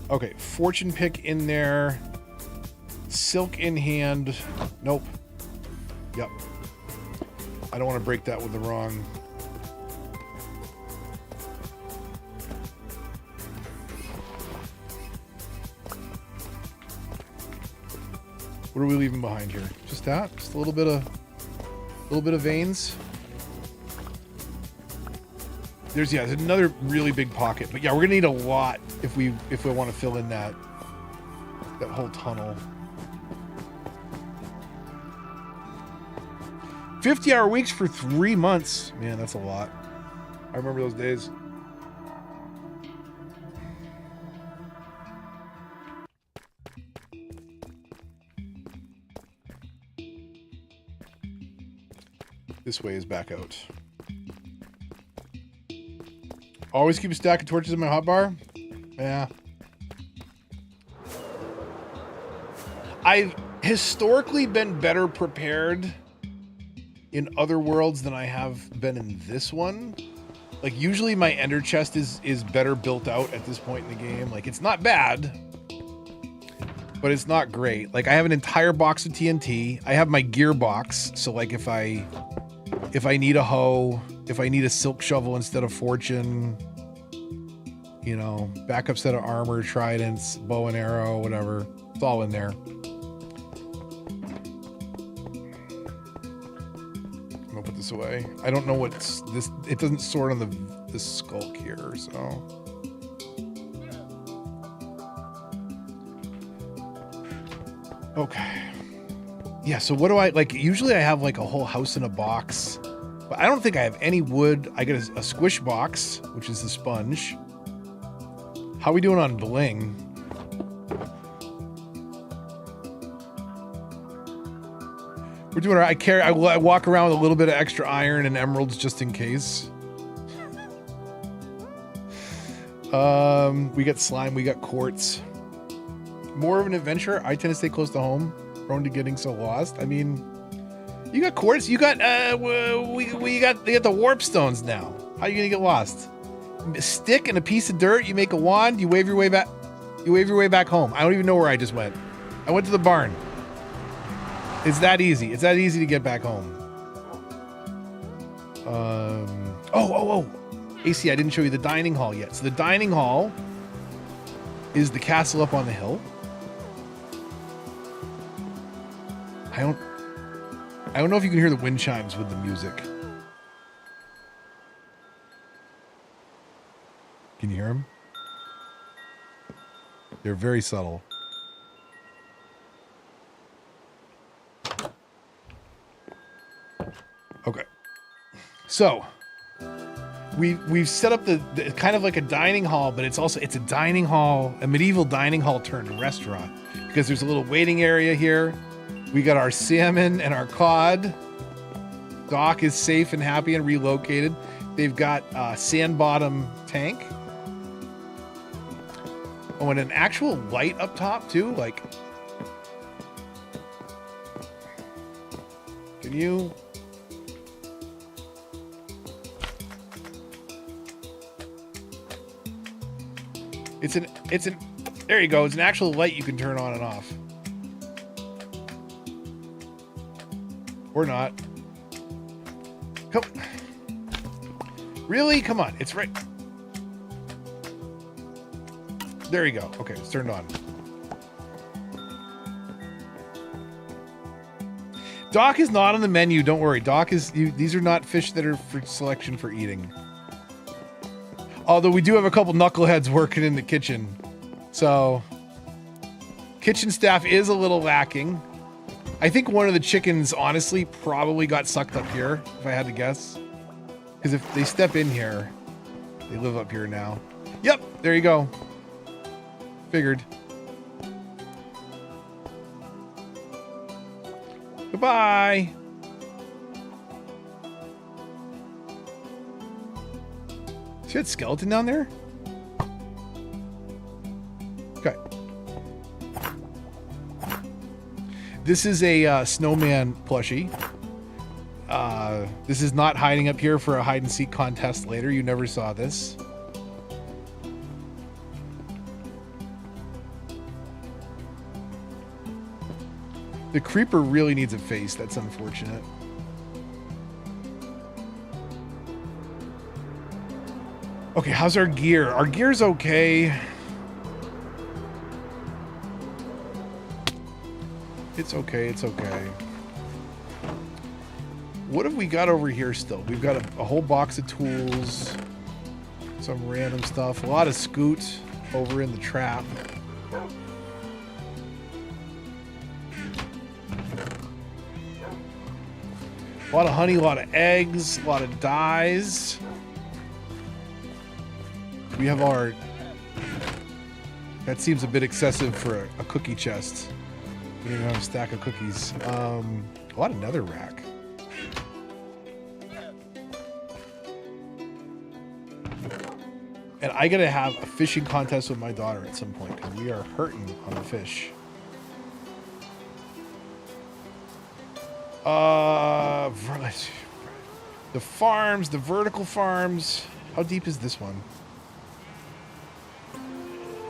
Okay, fortune pick in there. Silk in hand. Nope. Yep. I don't want to break that with the wrong. What are we leaving behind here? Just that? Just a little bit of veins. There's another really big pocket, but yeah, we're gonna need a lot if we want to fill in that whole tunnel. 50-hour weeks for 3 months. Man, that's a lot. I remember those days. This way is back out. Always keep a stack of torches in my hotbar. Yeah. I've historically been better prepared in other worlds than I have been in this one. Like, usually my ender chest is better built out at this point in the game. Like, it's not bad, but it's not great. Like, I have an entire box of TNT. I have my gear box, so like if I need a hoe, if I need a silk shovel instead of fortune, you know, backup set of armor, tridents, bow and arrow, whatever. It's all in there. I'm gonna put this away. I don't know what's this. It doesn't sort on the skulk here, so. Okay. Yeah, so what do I, like, usually I have like a whole house in a box, but I don't think I have any wood. I get a squish box, which is the sponge. How are we doing on bling? We're doing all right. I walk around with a little bit of extra iron and emeralds just in case. We got slime, we got quartz. More of an adventure. I tend to stay close to home, prone to getting so lost. I mean, you got quartz, you got they got the warp stones now. How are you gonna get lost? A stick and a piece of dirt, you make a wand, you wave your way back. You wave your way back home. I don't even know where I just went. I went to the barn. It's that easy. It's that easy to get back home. Oh. AC, I didn't show you the dining hall yet. So the dining hall is the castle up on the hill. I don't know if you can hear the wind chimes with the music. Can you hear them? They're very subtle. Okay. So we've set up the kind of like a dining hall, but it's a dining hall, a medieval dining hall turned restaurant, because there's a little waiting area here. We got our salmon and our cod. Doc is safe and happy and relocated. They've got a sand bottom tank. Oh, and an actual light up top too. Like, can you? There you go. It's an actual light you can turn on and off. Or not. Come. Really? Come on. It's right. There you go. Okay, it's turned on. Doc is not on the menu. Don't worry. Doc is. These are not fish that are for selection for eating. Although we do have a couple knuckleheads working in the kitchen. So, kitchen staff is a little lacking. I think one of the chickens, honestly, probably got sucked up here, if I had to guess. Because if they step in here, they live up here now. Yep, there you go. Figured. Goodbye. See that skeleton down there? Okay. This is a snowman plushie. This is not hiding up here for a hide and seek contest later. You never saw this. The creeper really needs a face. That's unfortunate. Okay, how's our gear? Our gear's okay. It's okay, it's okay. What have we got over here still? We've got a whole box of tools. some random stuff. A lot of scoot over in the trap. A lot of honey, a lot of eggs, a lot of dyes. We have our... That seems a bit excessive for a cookie chest. We don't have a stack of cookies. A lot of netherrack. And I gotta have a fishing contest with my daughter at some point because we are hurting on the fish. The farms, the vertical farms. How deep is this one?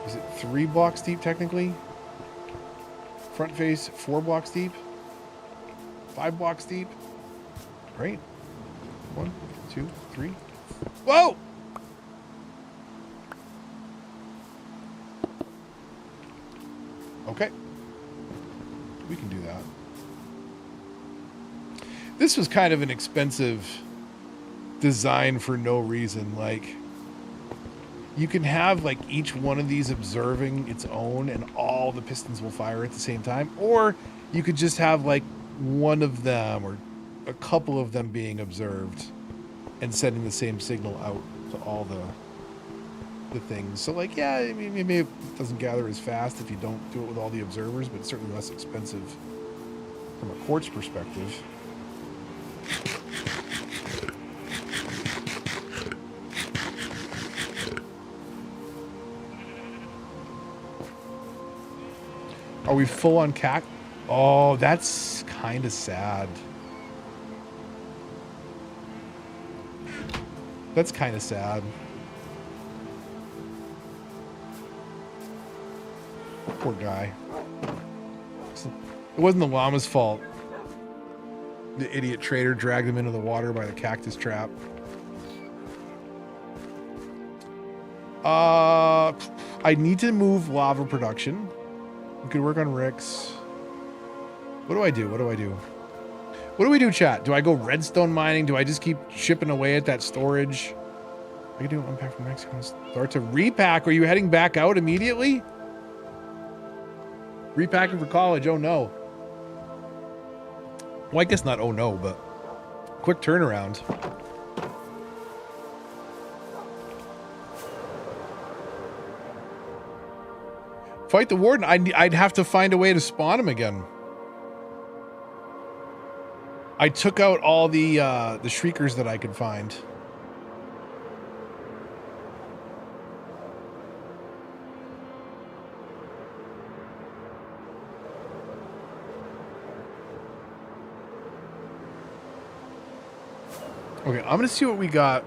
Is it 3 blocks deep technically? Front face 4 blocks deep? 5 blocks deep? Right? 1, 2, 3. Whoa! Okay. We can do that. This was kind of an expensive design for no reason. Like, you can have like each one of these observing its own and all the pistons will fire at the same time. Or you could just have like one of them or a couple of them being observed and sending the same signal out to all the things. So like, yeah, I mean, maybe it doesn't gather as fast if you don't do it with all the observers, but it's certainly less expensive from a quartz perspective. Are we full on cac? Oh, that's kind of sad. That's kind of sad. Poor guy. It wasn't the llama's fault. The idiot trader dragged him into the water by the cactus trap. I need to move lava production. We could work on Rick's. What do I do? What do I do? What do we do, chat? Do I go redstone mining? Do I just keep chipping away at that storage? I can do an unpack from Mexico. Start to repack. Are you heading back out immediately? Repacking for college. Oh no. Well, I guess not oh no, but quick turnaround. Fight the warden. I'd have to find a way to spawn him again. I took out all the shriekers that I could find. Okay, I'm gonna see what we got.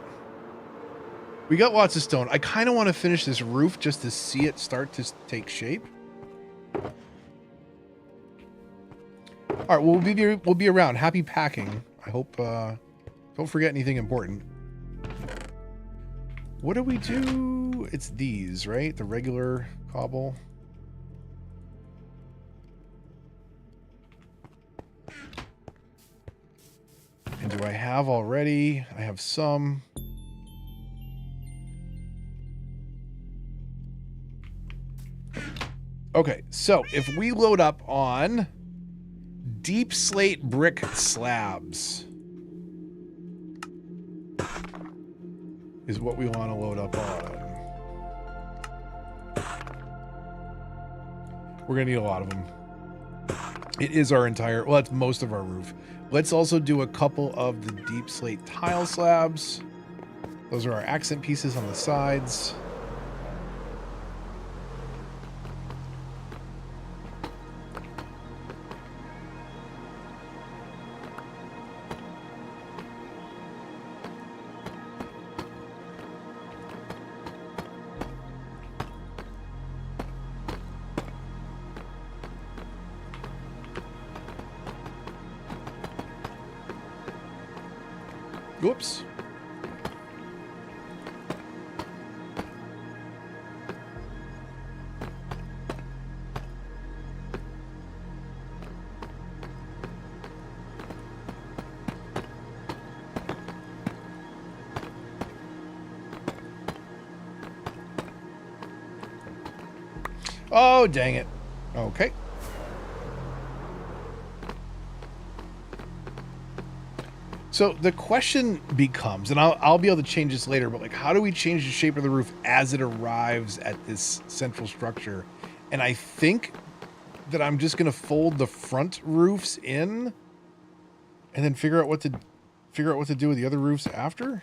We got lots of stone. I kind of want to finish this roof just to see it start to take shape. All right, we'll be around. Happy packing. I hope. Don't forget anything important. What do we do? It's these, right? The regular cobble. And do I have already? I have some. Okay, so if we load up on deep slate brick slabs is what we want to load up on. We're going to need a lot of them. It is our entire, well, that's most of our roof. Let's also do a couple of the deep slate tile slabs. Those are our accent pieces on the sides. Whoops. Oh, dang it. Okay. So the question becomes, and I'll be able to change this later, but like, how do we change the shape of the roof as it arrives at this central structure? And I think that I'm just going to fold the front roofs in and then figure out what to do with the other roofs after.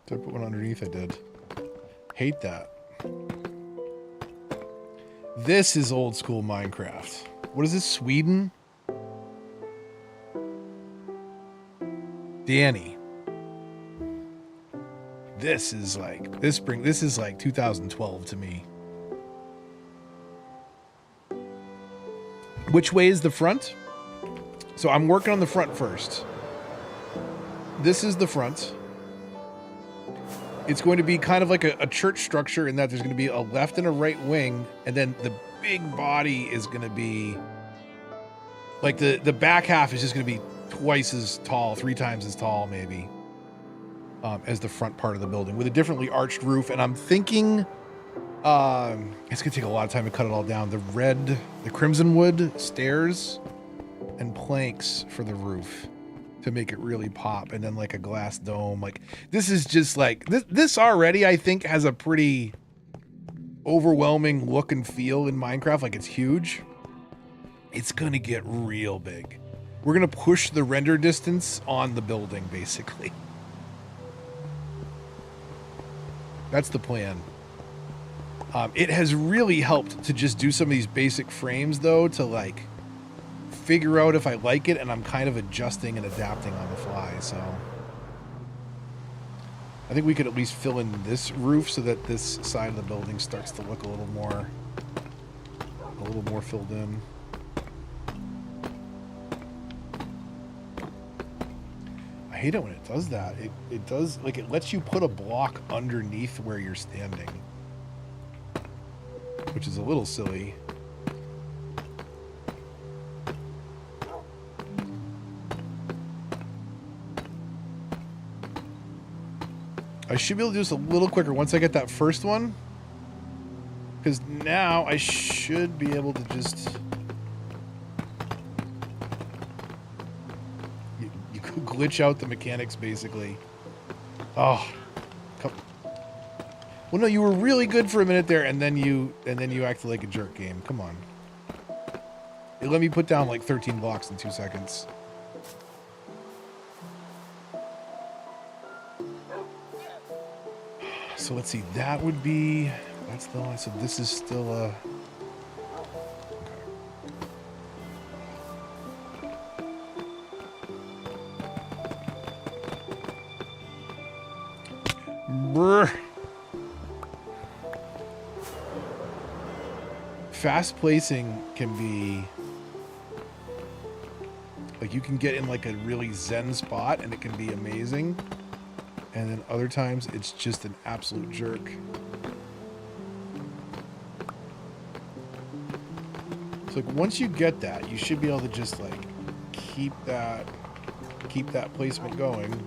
Did I put one underneath? I did. Hate that. This is old school Minecraft. What is this, Sweden? Danny. This is like, this is like 2012 to me. Which way is the front? So I'm working on the front first. This is the front. It's going to be kind of like a church structure in that there's going to be a left and a right wing, and then the big body is going to be like the back half is just going to be twice as tall, 3 times as tall maybe, as the front part of the building with a differently arched roof. And I'm thinking it's going to take a lot of time to cut it all down. The crimson wood stairs and planks for the roof to make it really pop, and then like a glass dome. Like this is just like this already I think has a pretty overwhelming look and feel in Minecraft. Like it's huge. It's gonna get real big. We're gonna push the render distance on the building basically. That's the plan. It has really helped to just do some of these basic frames though, to like figure out if I like it, and I'm kind of adjusting and adapting on the fly. So I think we could at least fill in this roof so that this side of the building starts to look a little more filled in. I hate it when it does that. It does, like, it lets you put a block underneath where you're standing, which is a little silly. I should be able to do this a little quicker once I get that first one, because now I should be able to just... You could glitch out the mechanics, basically. Oh. Well, no, you were really good for a minute there, and then you acted like a jerk, game. Come on. It let me put down like 13 blocks in 2 seconds. So let's see, that would be, that's the one, so this is still a, okay. Fast placing can be, like, you can get in like a really zen spot and it can be amazing. And then other times it's just an absolute jerk. So like once you get that, you should be able to just like keep that placement going.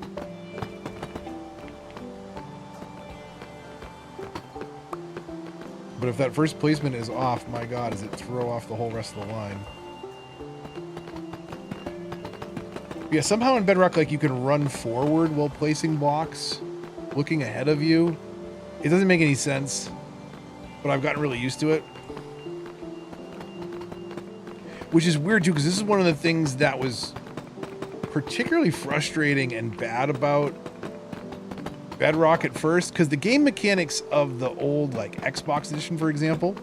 But if that first placement is off, my God, does it throw off the whole rest of the line. Yeah, somehow in Bedrock, like, you can run forward while placing blocks, looking ahead of you. It doesn't make any sense, but I've gotten really used to it. Which is weird, too, because this is one of the things that was particularly frustrating and bad about Bedrock at first, because the game mechanics of the old, like, Xbox edition, for example,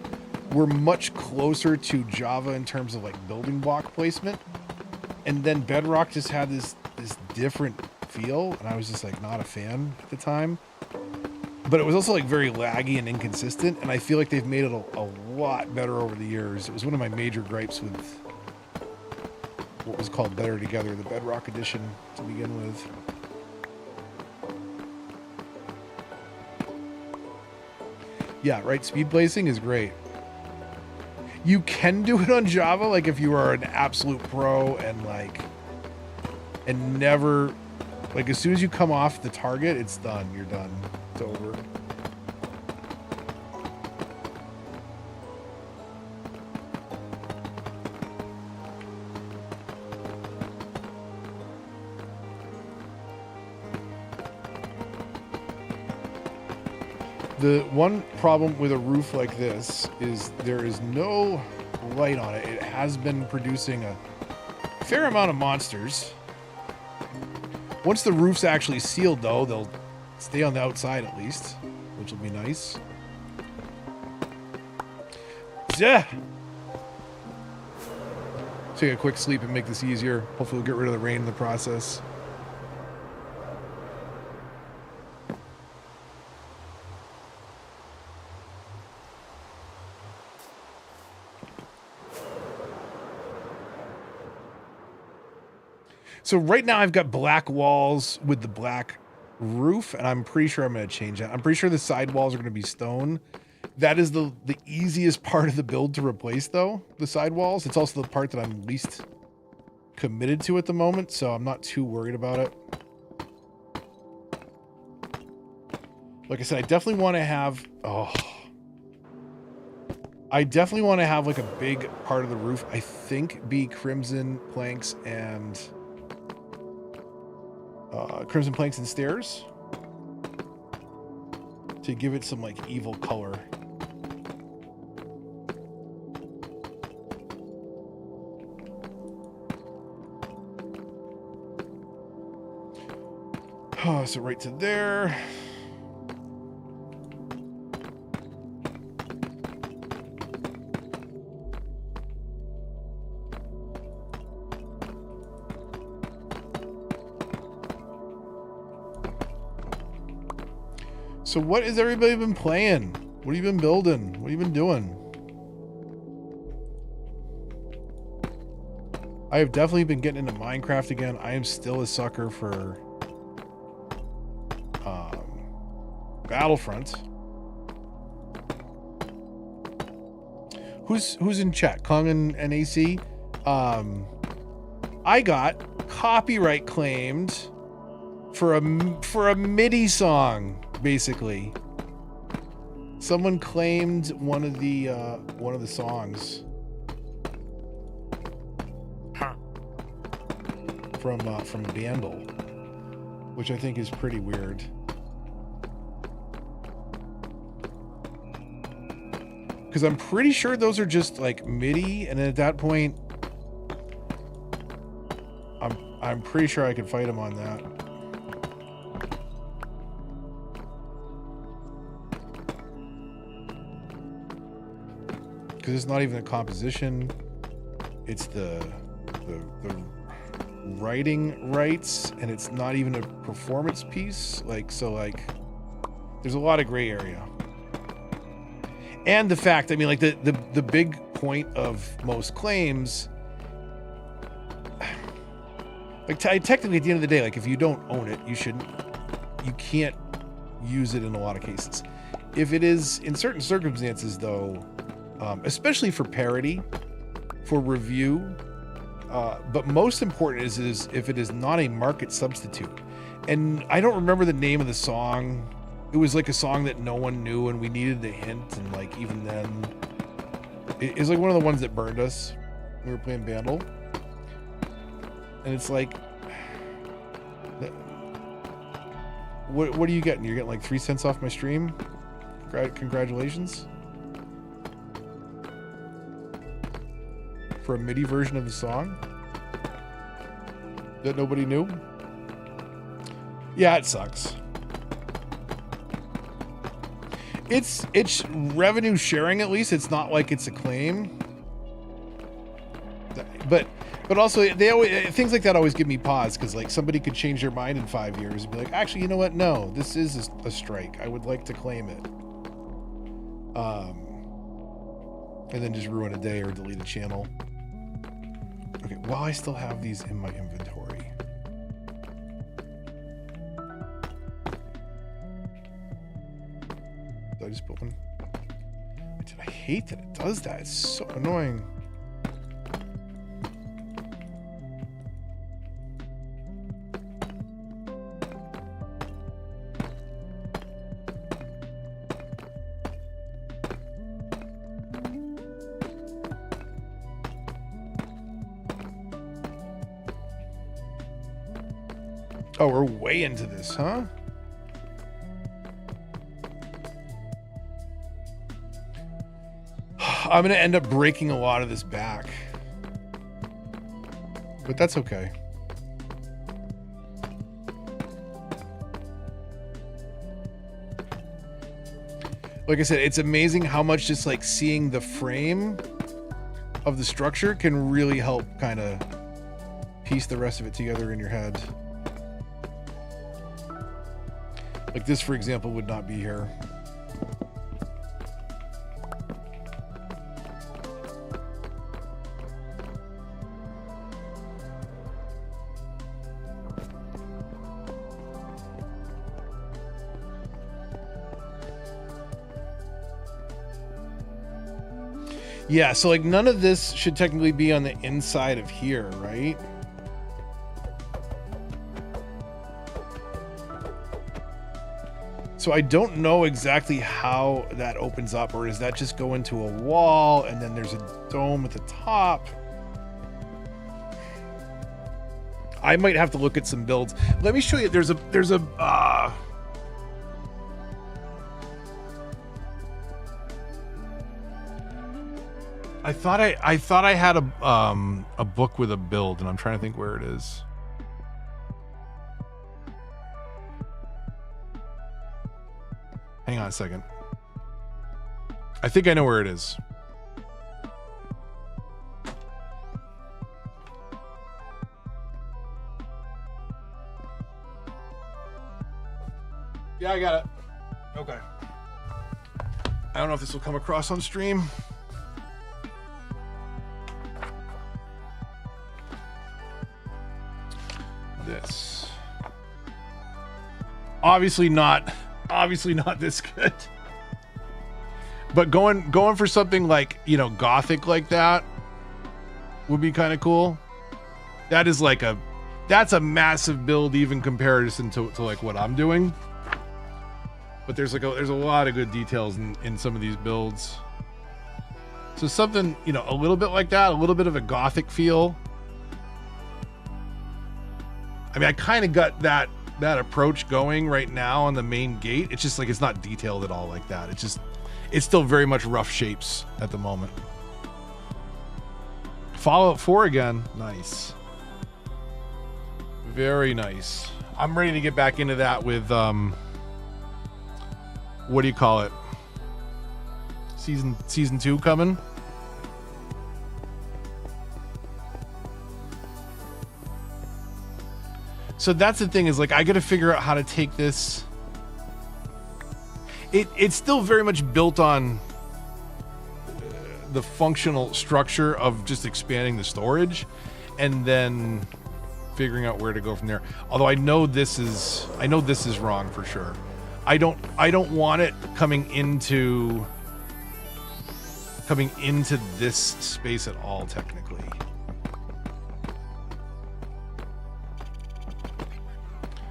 were much closer to Java in terms of, like, building block placement. And then Bedrock just had this different feel, and I was just like not a fan at the time. But it was also like very laggy and inconsistent, and I feel like they've made it a lot better over the years. It was one of my major gripes with what was called Better Together, the Bedrock edition to begin with. Yeah, right. Speed placing is great. You can do it on Java, like if you are an absolute pro and never, like as soon as you come off the target, it's done. You're done. It's over. The one problem with a roof like this is there is no light on it. It has been producing a fair amount of monsters. Once the roof's actually sealed, though, they'll stay on the outside at least, which will be nice. Yeah. Take a quick sleep and make this easier. Hopefully we'll get rid of the rain in the process. So right now I've got black walls with the black roof, and I'm pretty sure I'm going to change that. I'm pretty sure the side walls are going to be stone. That is the easiest part of the build to replace, though, the side walls. It's also the part that I'm least committed to at the moment, so I'm not too worried about it. Like I said, I definitely want to have... I definitely want to have like a big part of the roof, I think, be crimson planks and... crimson planks and stairs to give it some like evil color. So right to there. So what has everybody been playing? What have you been building? What have you been doing? I have definitely been getting into Minecraft again. I am still a sucker for Battlefront. Who's in chat? Kong and AC? I got copyright claimed for a MIDI song. Basically, someone claimed one of the songs from Bandle, which I think is pretty weird. Because I'm pretty sure those are just like MIDI, and at that point, I'm pretty sure I could fight him on that. Because it's not even a composition, it's the writing rights, and it's not even a performance piece. There's a lot of gray area. And the fact, I mean, like the big point of most claims, like technically at the end of the day, like if you don't own it, you can't use it in a lot of cases. If it is in certain circumstances, though. Especially for parody, for review, but most important is if it is not a market substitute. And I don't remember the name of the song. It was like a song that no one knew, and we needed the hint, and like even then, it's like one of the ones that burned us when we were playing Bandle. And it's like, what are you getting? You're getting like 3 cents off my stream? Congratulations. For a MIDI version of the song that nobody knew. Yeah, it sucks. It's revenue sharing, at least. It's not like it's a claim. But also they always, things like that always give me pause, because like somebody could change their mind in 5 years and be like, actually, you know what? No, this is a strike. I would like to claim it. and then just ruin a day or delete a channel. Okay, while I still have these in my inventory. Did I just build one? I hate that it does that. It's so annoying. Oh, we're way into this, huh? I'm going to end up breaking a lot of this back. But that's okay. Like I said, it's amazing how much just like seeing the frame of the structure can really help kind of piece the rest of it together in your head. Like this, for example, would not be here. Yeah, so like none of this should technically be on the inside of here, right? So I don't know exactly how that opens up, or does that just go into a wall and then there's a dome at the top? I might have to look at some builds. Let me show you. There's a I thought I had a book with a build, and I'm trying to think where it is. Hang on a second. I think I know where it is. Yeah, I got it. Okay. I don't know if this will come across on stream. This. Obviously not this good. But going for something like, you know, gothic like that would be kind of cool. That is like that's a massive build even comparison to like what I'm doing. But there's a lot of good details in some of these builds. So something, you know, a little bit like that, a little bit of a gothic feel. I mean, I kind of got that approach going right now on the main gate. It's just like it's not detailed at all like that. It's still very much rough shapes at the moment. Fallout 4 again. Nice. Very nice. I'm ready to get back into that with what do you call it? Season 2 coming. So that's the thing, is like I got to figure out how to take this. It's still very much built on the functional structure of just expanding the storage and then figuring out where to go from there. Although I know this is wrong for sure. I don't want it coming into this space at all technically.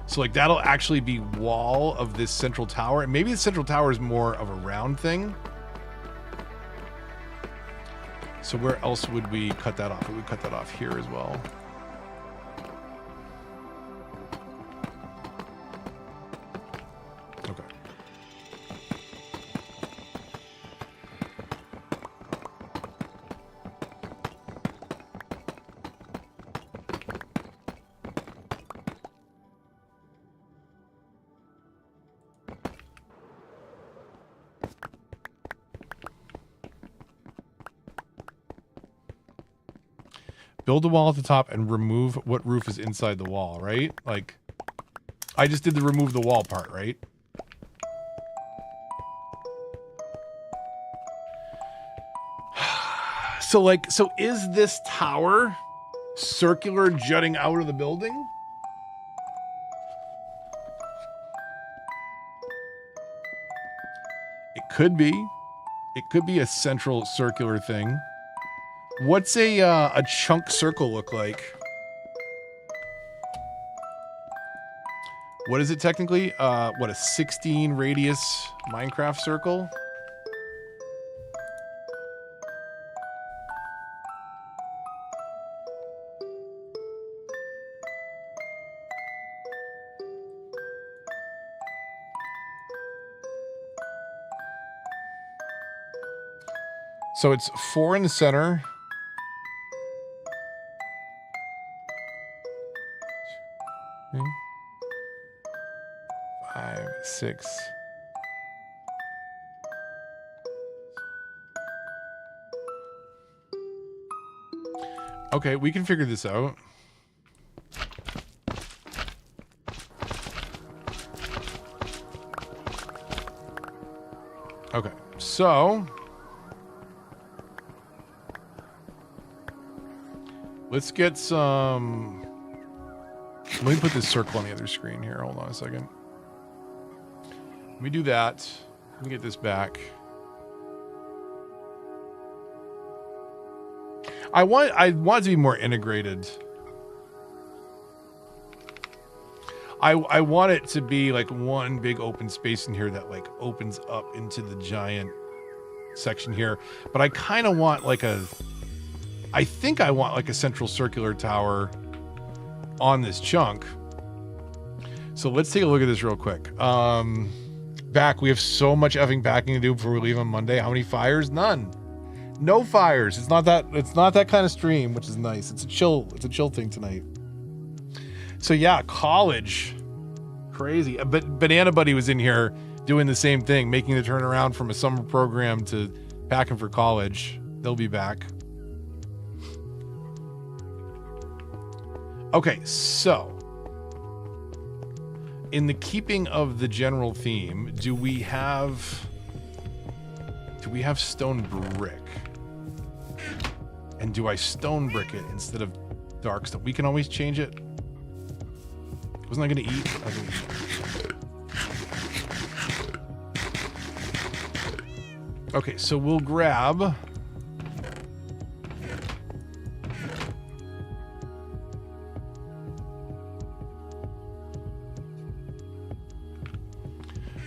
So like that'll actually be wall of this central tower, and maybe the central tower is more of a round thing. So where else would we cut that off? We would cut that off here as well. Okay. Build a wall at the top and remove what roof is inside the wall, right? Like, I just did the remove the wall part, right? So is this tower circular jutting out of the building? It could be. It could be a central circular thing. What's a chunk circle look like? What is it technically? What, a 16 radius Minecraft circle? So it's 4 in the center. Hmm. 5, 6. Okay, we can figure this out. Okay, so let's get some. Let me put this circle on the other screen here. Hold on a second. Let me do that. Let me get this back. I want it to be more integrated. I want it to be like one big open space in here that like opens up into the giant section here. But I kind of want like I think I want like a central circular tower on this chunk. So let's take a look at this real quick. Back, we have so much effing packing to do before we leave on Monday. How many fires? None. No fires. It's not that kind of stream, which is nice. It's a chill thing tonight. So yeah, college. Crazy. But Banana Buddy was in here doing the same thing, making the turnaround from a summer program to packing for college. They'll be back. Okay, so in the keeping of the general theme, do we have stone brick? And do I stone brick it instead of dark stuff? We can always change it. Wasn't I gonna eat? I was gonna eat. Okay, so we'll grab.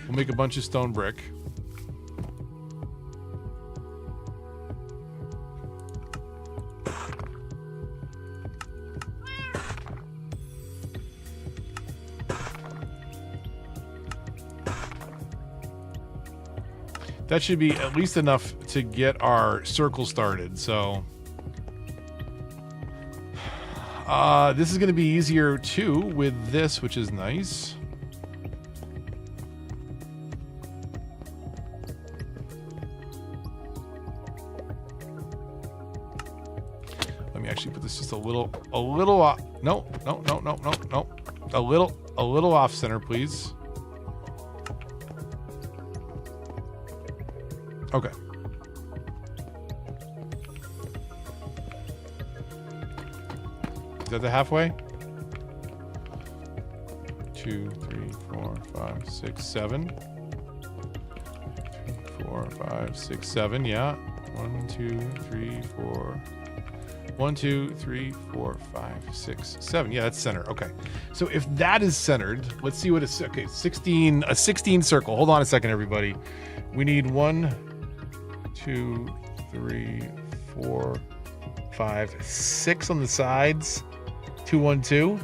We'll make a bunch of stone brick. That should be at least enough to get our circle started. So this is going to be easier too with this, which is nice. Let me actually put this just a little off. No. A little off center, please. Okay. Is that the halfway? 2, 3, 4, 5, 6, 7. 3, 4, 5, 6, 7. Yeah. 1, 2, 3, 4. 1, 2, 3, 4, 5, 6, 7. Yeah, that's center. Okay. So if that is centered, let's see what it's. Okay, 16. A 16 circle. Hold on a second, everybody. We need 1, 2, 3, 4, 5, 6 on the sides. 2, 1, 2.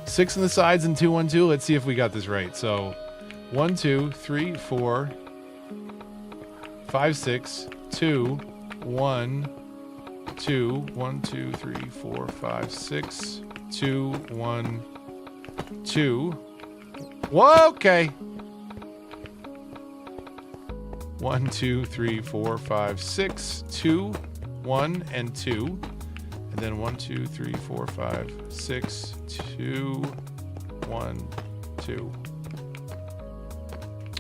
Six on the sides and 2, 1, 2. Let's see if we got this right. So 1, 2, 3, 4, 5, 6, 2, 1, 2, 1, 2, 3, 4, 5, 6, 2, 1, 2. Whoa, okay. 1, 2, 3, 4, 5, 6, 2, 1, and 2. And then 1, 2, 3, 4, 5, 6, 2, 1, 2.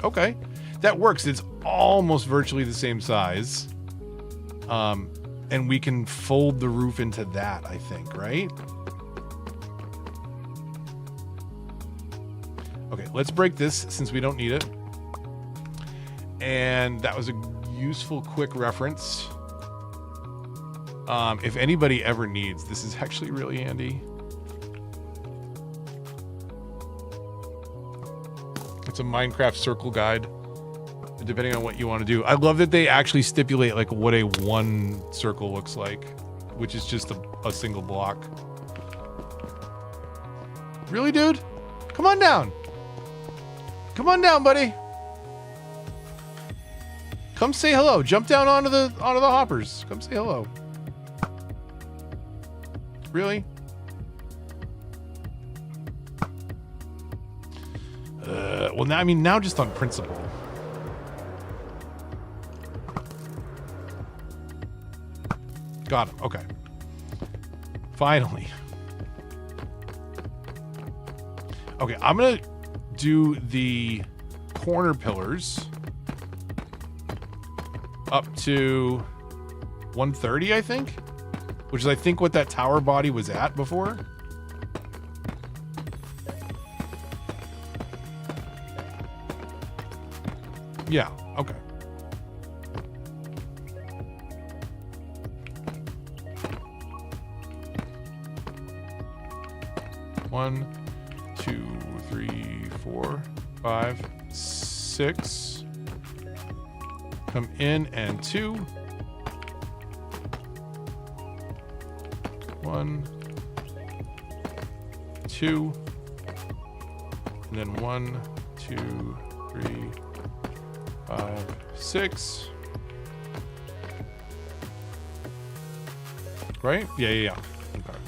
Okay. That works. It's almost virtually the same size. And we can fold the roof into that, I think, right? Okay, let's break this since we don't need it. And that was a useful, quick reference. If anybody ever needs, this is actually really handy. It's a Minecraft circle guide, depending on what you want to do. I love that they actually stipulate like what a one circle looks like, which is just a single block. Really, dude? Come on down. Come on down, buddy. Come say hello. Jump down onto the hoppers. Come say hello. Really? Well, now, I mean, now just on principle. Got him. Okay. Finally. Okay, I'm going to do the corner pillars up to 130, I think, which is, I think, what that tower body was at before. Yeah, okay. One, 2, 3, 4, 5, 6. Come in and 2. 1, 2, and then 1, 2, 3, 5, 6. Right? Yeah. Okay.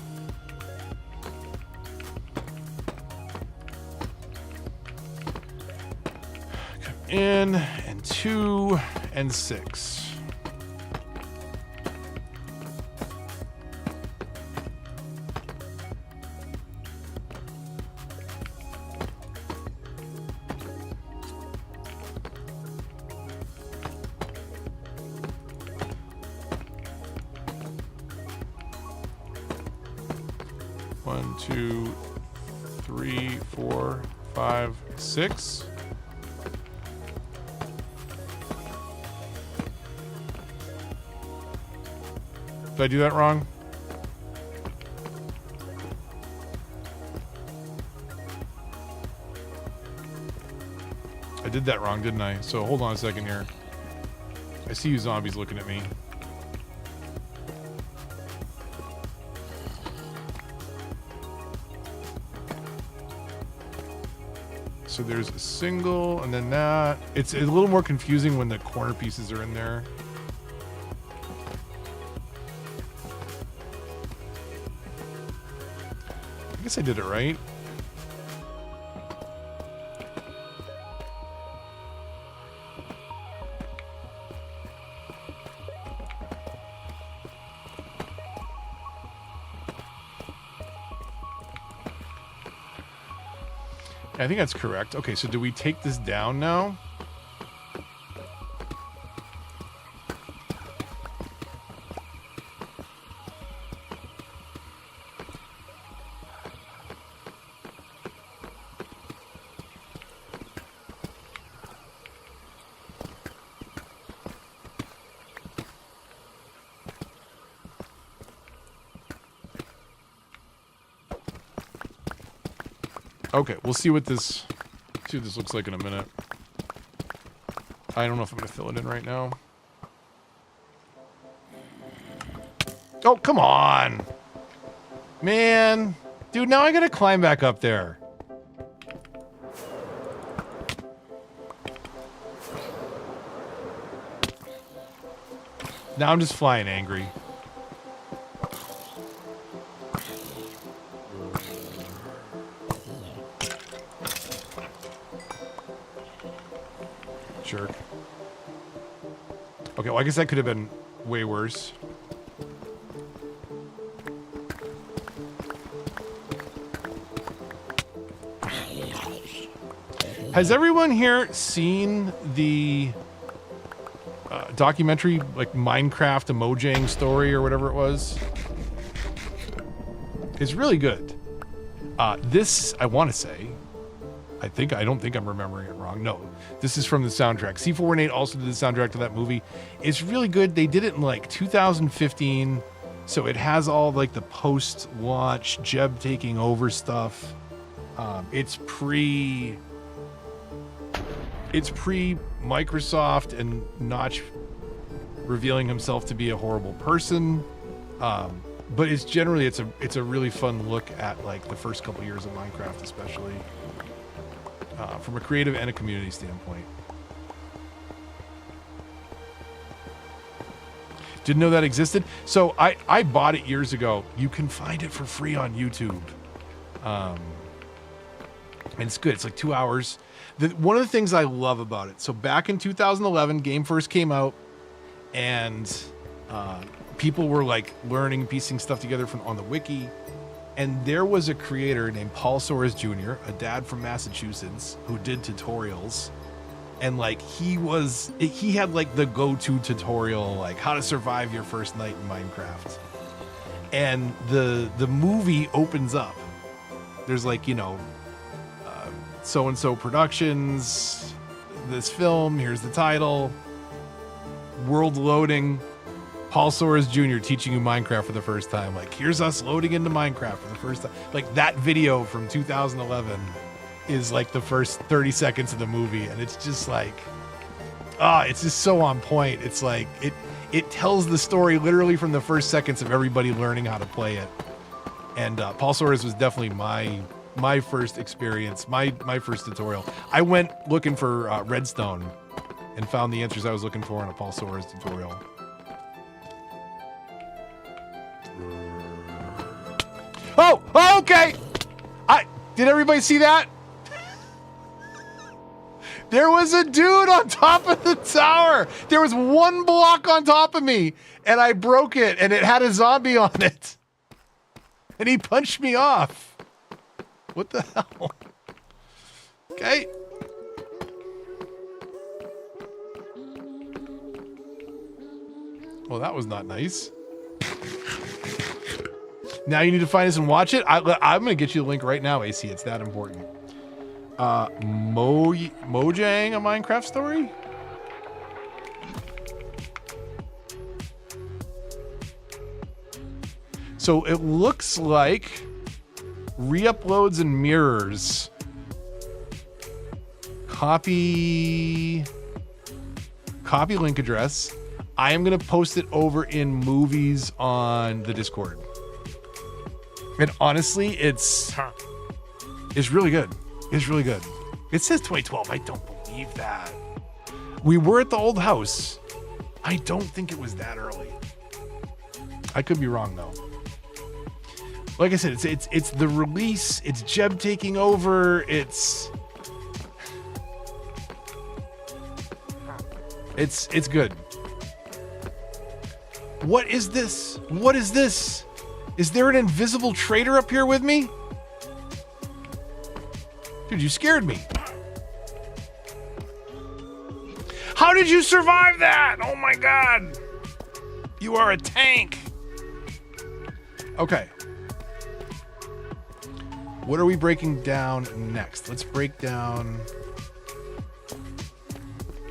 Come in and 2 and 6. One, 2, 3, 4, 5, 6. Did I do that wrong? I did that wrong, didn't I? So hold on a second here. I see you zombies looking at me. So there's a single, and then that. It's a little more confusing when the corner pieces are in there. I guess I did it right. I think that's correct. Okay, so do we take this down now? Okay, we'll see what this looks like in a minute. I don't know if I'm gonna fill it in right now. Oh, come on. Man. Dude, now I gotta climb back up there. Now I'm just flying angry. Jerk. Okay, well, I guess that could have been way worse. Has everyone here seen the documentary, like Minecraft, a Mojang story or whatever it was. It's really good. This, I want to say, I don't think I'm remembering it wrong. No, this is from the soundtrack. C418 also did the soundtrack to that movie. It's really good. They did it in like 2015. So it has all like the post-launch Jeb taking over stuff. It's pre Microsoft and Notch revealing himself to be a horrible person. But it's generally it's a really fun look at like the first couple years of Minecraft, especially from a creative and a community standpoint. Didn't know that existed. So I bought it years ago. You can find it for free on YouTube. And it's good. It's like 2 hours. One of the things I love about it. So back in 2011, game first came out, and people were like learning, piecing stuff together on the wiki. And there was a creator named Paul Soares Jr., a dad from Massachusetts, who did tutorials. And like he had like the go-to tutorial, like how to survive your first night in Minecraft. And the movie opens up. There's like, so-and-so productions, this film, here's the title, world loading, Paul Soares Jr. teaching you Minecraft for the first time. Like, here's us loading into Minecraft for the first time. Like, that video from 2011 is like the first 30 seconds of the movie, and it's just like, it's just so on point. It's like, it tells the story literally from the first seconds of everybody learning how to play it. And Paul Soares was definitely my first experience, my first tutorial. I went looking for redstone and found the answers I was looking for in a Paul Soares tutorial. Oh, okay. Did everybody see that? There was a dude on top of the tower. There was one block on top of me, and I broke it, and it had a zombie on it. And he punched me off. What the hell? Okay. Well, that was not nice. Now you need to find us and watch it. I'm going to get you the link right now, AC. It's that important. Mojang, a Minecraft story? So it looks like re-uploads and mirrors. Copy link address. I am going to post it over in movies on the Discord. And honestly, it's really good. It's really good. It says 2012. I don't believe that. We were at the old house. I don't think it was that early. I could be wrong though. Like I said, it's the release. It's Jeb taking over. It's good. What is this? What is this? Is there an invisible traitor up here with me? Dude, you scared me. How did you survive that? Oh my God. You are a tank. Okay. What are we breaking down next? Let's break down...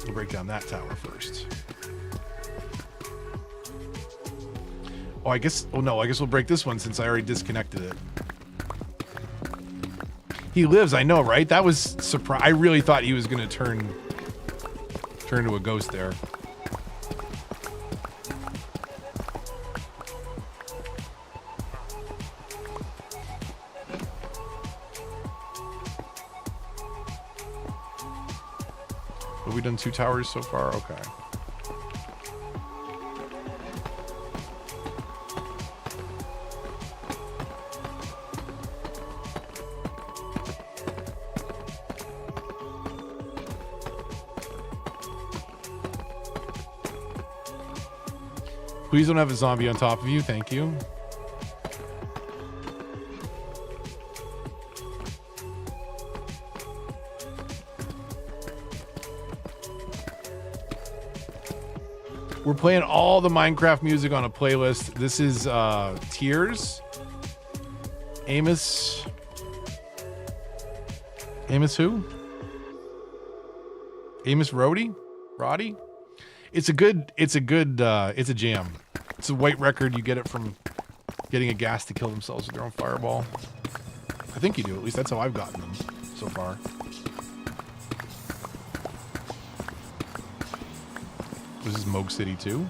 We'll break down that tower first. I guess we'll break this one since I already disconnected it. He lives, I know, right? That was surprise. I really thought he was going to turn to a ghost there. Have we done 2 towers so far? Okay. Please don't have a zombie on top of you. Thank you. We're playing all the Minecraft music on a playlist. This is Tears. Amos who? Amos Roddy? It's a jam. It's a white record. You get it from getting a gas to kill themselves with their own fireball. I think you do. At least that's how I've gotten them so far. This is Moog City 2.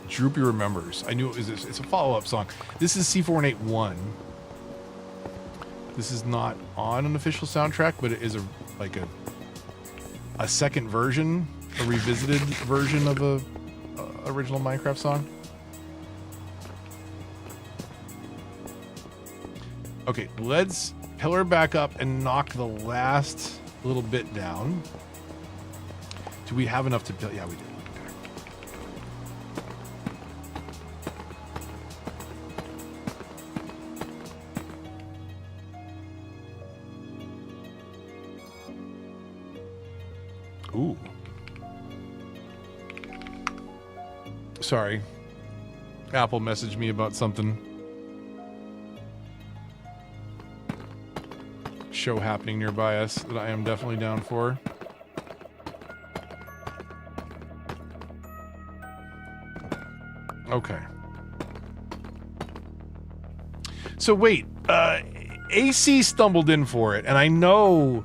Droopy Remembers. I knew it was this. It's a follow-up song. This is C481. This is not on an official soundtrack, but it is a second version, a revisited version of a original Minecraft song. Okay, let's pillar back up and knock the last little bit down. Do we have enough to build? Yeah, we do. Ooh. Sorry. Apple messaged me about something. Show happening nearby us that I am definitely down for. Okay. So wait, AC stumbled in for it, and I know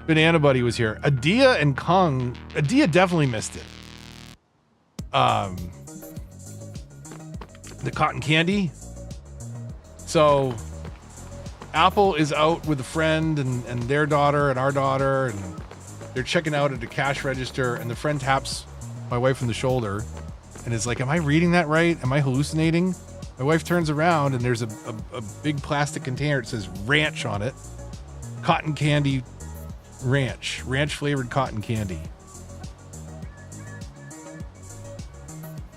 Banana Buddy was here. Adia and Kong, Adia definitely missed it. The cotton candy. So Apple is out with a friend and their daughter and our daughter, and they're checking out at a cash register, and the friend taps my wife on the shoulder and is like, am I reading that right? Am I hallucinating? My wife turns around and there's a big plastic container. It says ranch on it. Cotton candy ranch flavored cotton candy.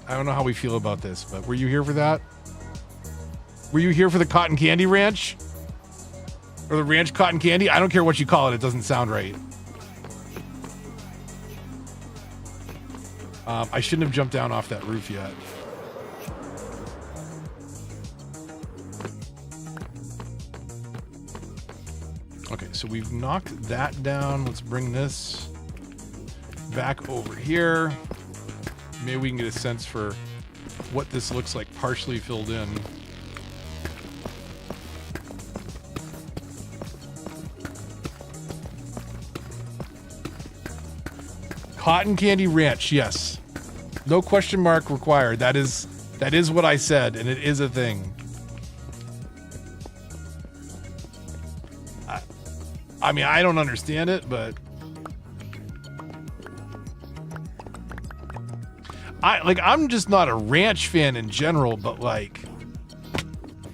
I don't know how we feel about this, but were you here for that? Were you here for the cotton candy ranch? Or the ranch cotton candy? I don't care what you call it. It doesn't sound right. I shouldn't have jumped down off that roof yet. Okay, so we've knocked that down. Let's bring this back over here. Maybe we can get a sense for what this looks like partially filled in. Cotton candy ranch, yes. No question mark required. That is what I said, and it is a thing. I mean, I don't understand it, but I'm just not a ranch fan in general, but like,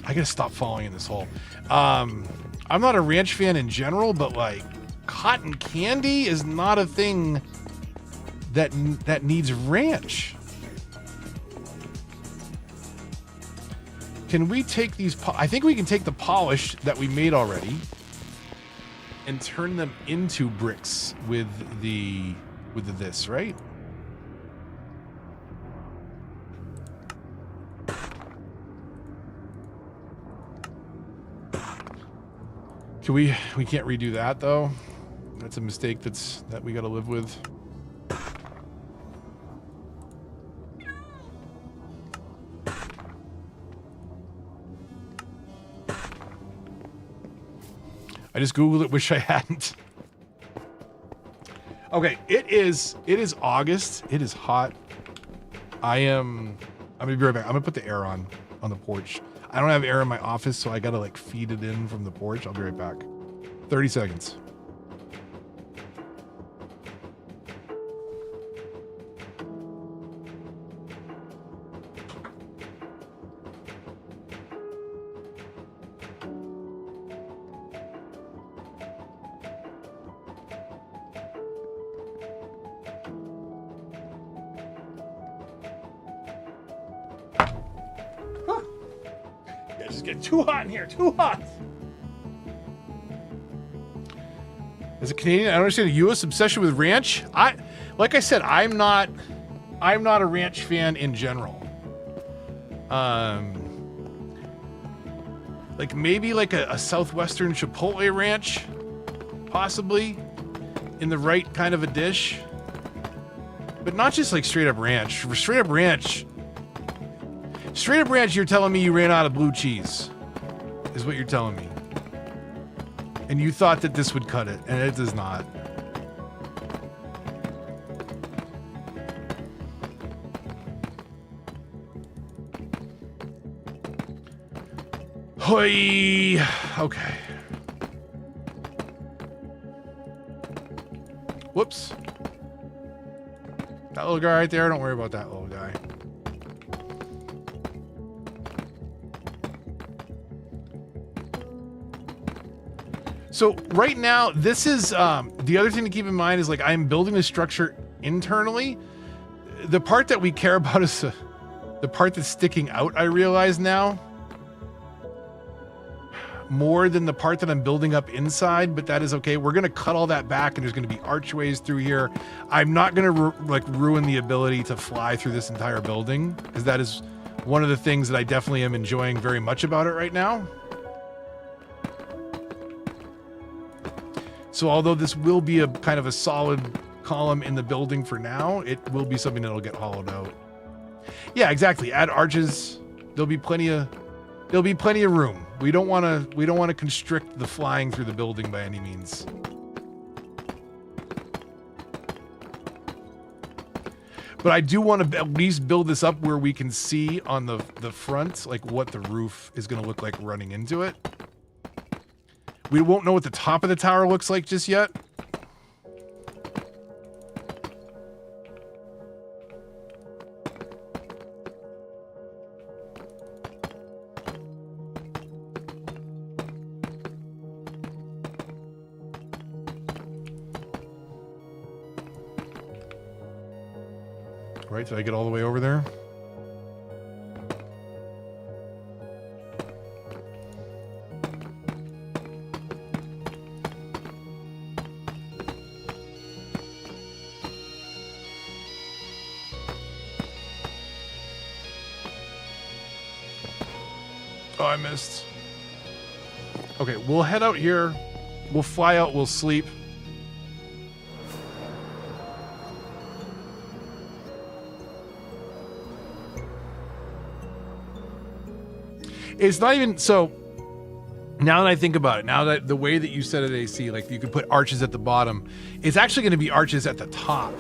I gotta stop falling in this hole. I'm not a ranch fan in general, but like, cotton candy is not a thing that needs ranch. Can we take these? I think we can take the polish that we made already and turn them into bricks with this, right? Can we can't redo that though. That's a mistake that we got to live with. I just Googled it, wish I hadn't. Okay, it is August. It is hot. I'm gonna be right back. I'm gonna put the air on the porch. I don't have air in my office, so I gotta like feed it in from the porch. I'll be right back. 30 seconds. Too hot in here, too hot. As a Canadian, I don't understand the U.S. obsession with ranch. Like I said, I'm not a ranch fan in general. Like maybe like a southwestern Chipotle ranch, possibly, in the right kind of a dish. But not just like straight up ranch. For straight up ranch, you're telling me you ran out of blue cheese, is what you're telling me. And you thought that this would cut it, and it does not. Hoi. Okay. Whoops. That little guy right there, don't worry about that little guy. So right now, this is the other thing to keep in mind is like I'm building the structure internally. The part that we care about is the part that's sticking out, I realize now. More than the part that I'm building up inside, but that is okay. We're going to cut all that back and there's going to be archways through here. I'm not going to ruin the ability to fly through this entire building, because that is one of the things that I definitely am enjoying very much about it right now. So although this will be a kind of a solid column in the building for now, it will be something that'll get hollowed out. Yeah, exactly. Add arches. There'll be plenty of room. We don't want to constrict the flying through the building by any means. But I do want to at least build this up where we can see on the front, like what the roof is going to look like running into it. We won't know what the top of the tower looks like just yet. Right, did I get all the way over there? Oh, I missed. Okay, we'll head out here. We'll fly out, we'll sleep. It's not even so. Now that I think about it, now that the way that you said it, AC, like you could put arches at the bottom, it's actually going to be arches at the top.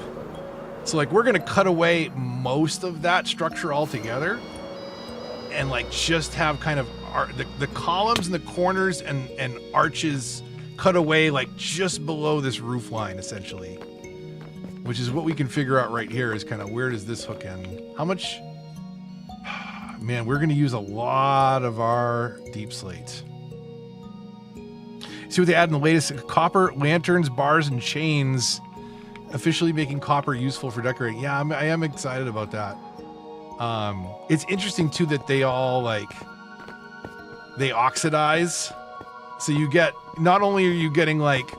So like we're going to cut away most of that structure altogether, and like just have kind of the columns and the corners and arches cut away like just below this roof line, essentially, which is what we can figure out right here is kind of where does this hook in? How much? Man, we're going to use a lot of our deep slate. See what they add in the latest: copper lanterns, bars, and chains. Officially making copper useful for decorating. Yeah, I am excited about that. It's interesting too that they all they oxidize. So you get, not only are you getting like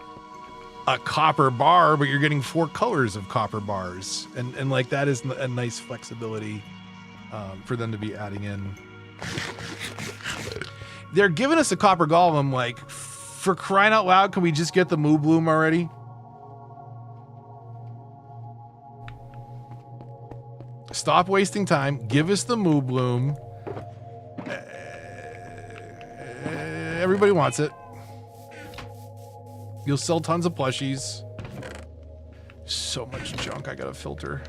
a copper bar, but you're getting 4 colors of copper bars, and like that is a nice flexibility. For them to be adding in. They're giving us a copper golem, like, for crying out loud, can we just get the Moo Bloom already? Stop wasting time. Give us the Moo Bloom. Everybody wants it. You'll sell tons of plushies. So much junk I gotta filter.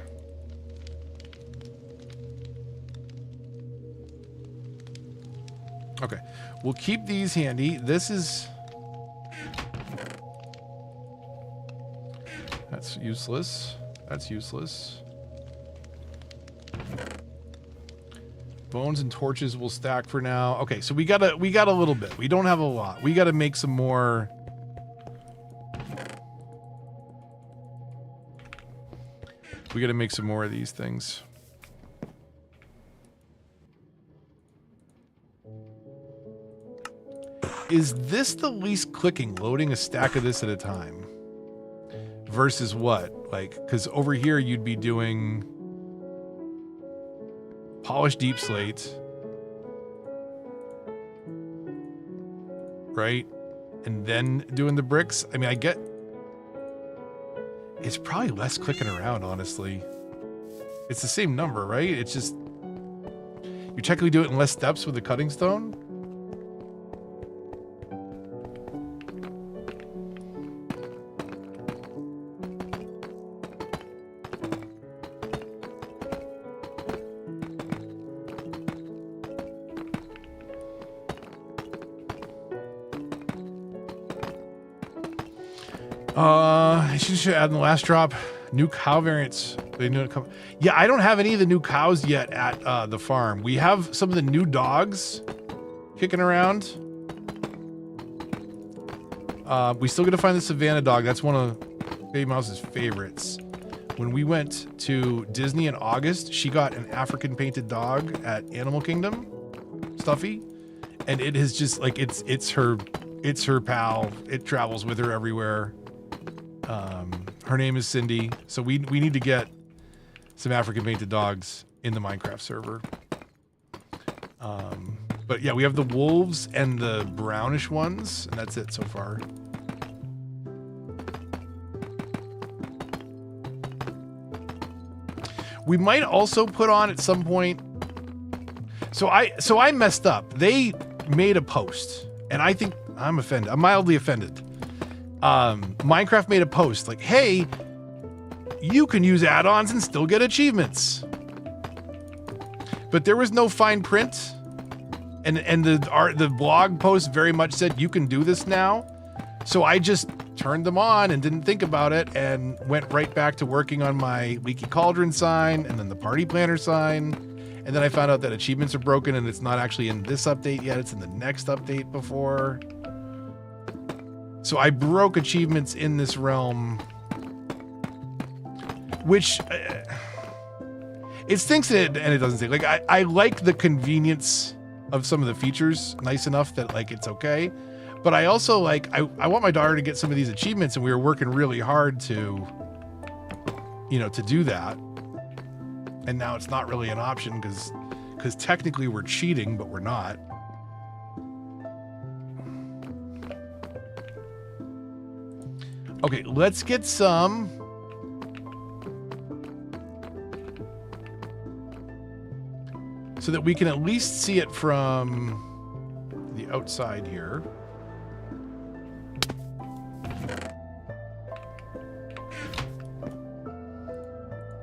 Okay, we'll keep these handy. This is... That's useless. That's useless. Bones and torches will stack for now. Okay, so we got a little bit. We don't have a lot. We got to make some more. We got to make some more of these things. Is this the least clicking, loading a stack of this at a time? Versus what? Like, because over here you'd be doing polished deep slate, right? And then doing the bricks. I mean, I get it's probably less clicking around, honestly. It's the same number, right? It's just you technically do it in less steps with the cutting stone. I should add in the last drop new cow variants. They knew it come. Yeah, I don't have any of the new cows yet at the farm. We have some of the new dogs kicking around. We still got to find the Savannah dog. That's one of Baby Mouse's favorites. When we went to Disney in August, she got an African painted dog at Animal Kingdom, Stuffy, and it is just like it's her pal. It travels with her everywhere. Her name is Cindy. So we need to get some African painted dogs in the Minecraft server. But yeah, we have the wolves and the brownish ones, and that's it so far. We might also put on at some point. So I messed up. They made a post, and I think I'm offended. I'm mildly offended. Minecraft made a post like, hey, you can use add-ons and still get achievements. But there was no fine print. And the blog post very much said you can do this now. So I just turned them on and didn't think about it and went right back to working on my Leaky Cauldron sign and then the Party Planner sign. And then I found out that achievements are broken and it's not actually in this update yet. It's in the next update before. So I broke achievements in this realm, which it stinks and it doesn't stink. Like I like the convenience of some of the features nice enough that like it's okay. But I also like I want my daughter to get some of these achievements, and we were working really hard to do that. And now it's not really an option because technically we're cheating, but we're not. Okay, let's get some. So that we can at least see it from the outside here.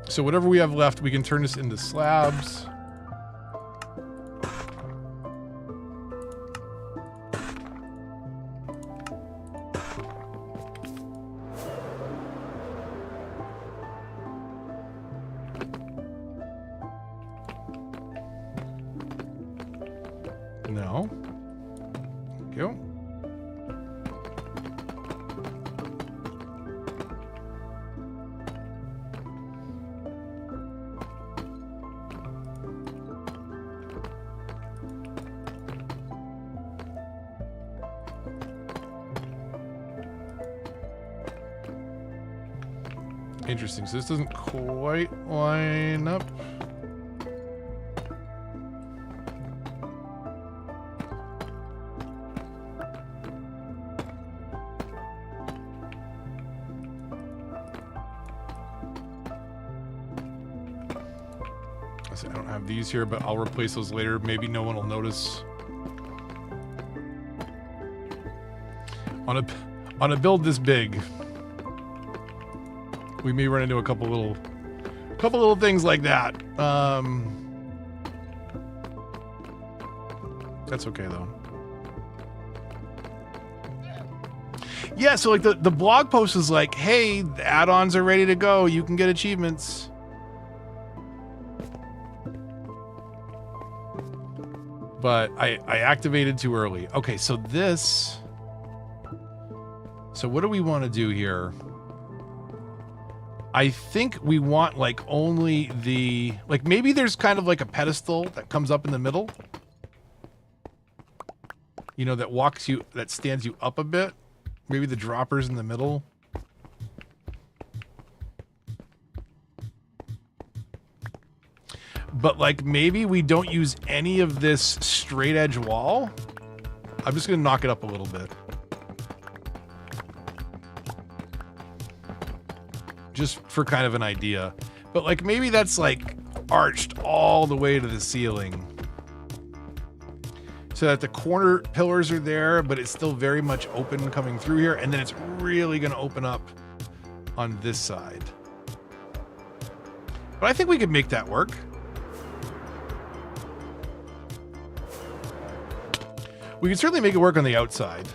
So whatever we have left, we can turn this into slabs. No. Thank you. Interesting. So this doesn't quite line up. I don't have these here, but I'll replace those later. Maybe no one will notice. On a build this big, we may run into a couple little things like that. That's okay though. Yeah, so like the blog post is like, hey, the add-ons are ready to go. You can get achievements. But I activated too early. Okay, so this. So what do we want to do here? I think we want like only the, like maybe there's kind of like a pedestal that comes up in the middle. You know, that stands you up a bit. Maybe the dropper's in the middle. But like maybe we don't use any of this straight edge wall. I'm just gonna knock it up a little bit. Just for kind of an idea. But like maybe that's like arched all the way to the ceiling. So that the corner pillars are there, but it's still very much open coming through here. And then it's really gonna open up on this side. But I think we could make that work. We can certainly make it work on the outside.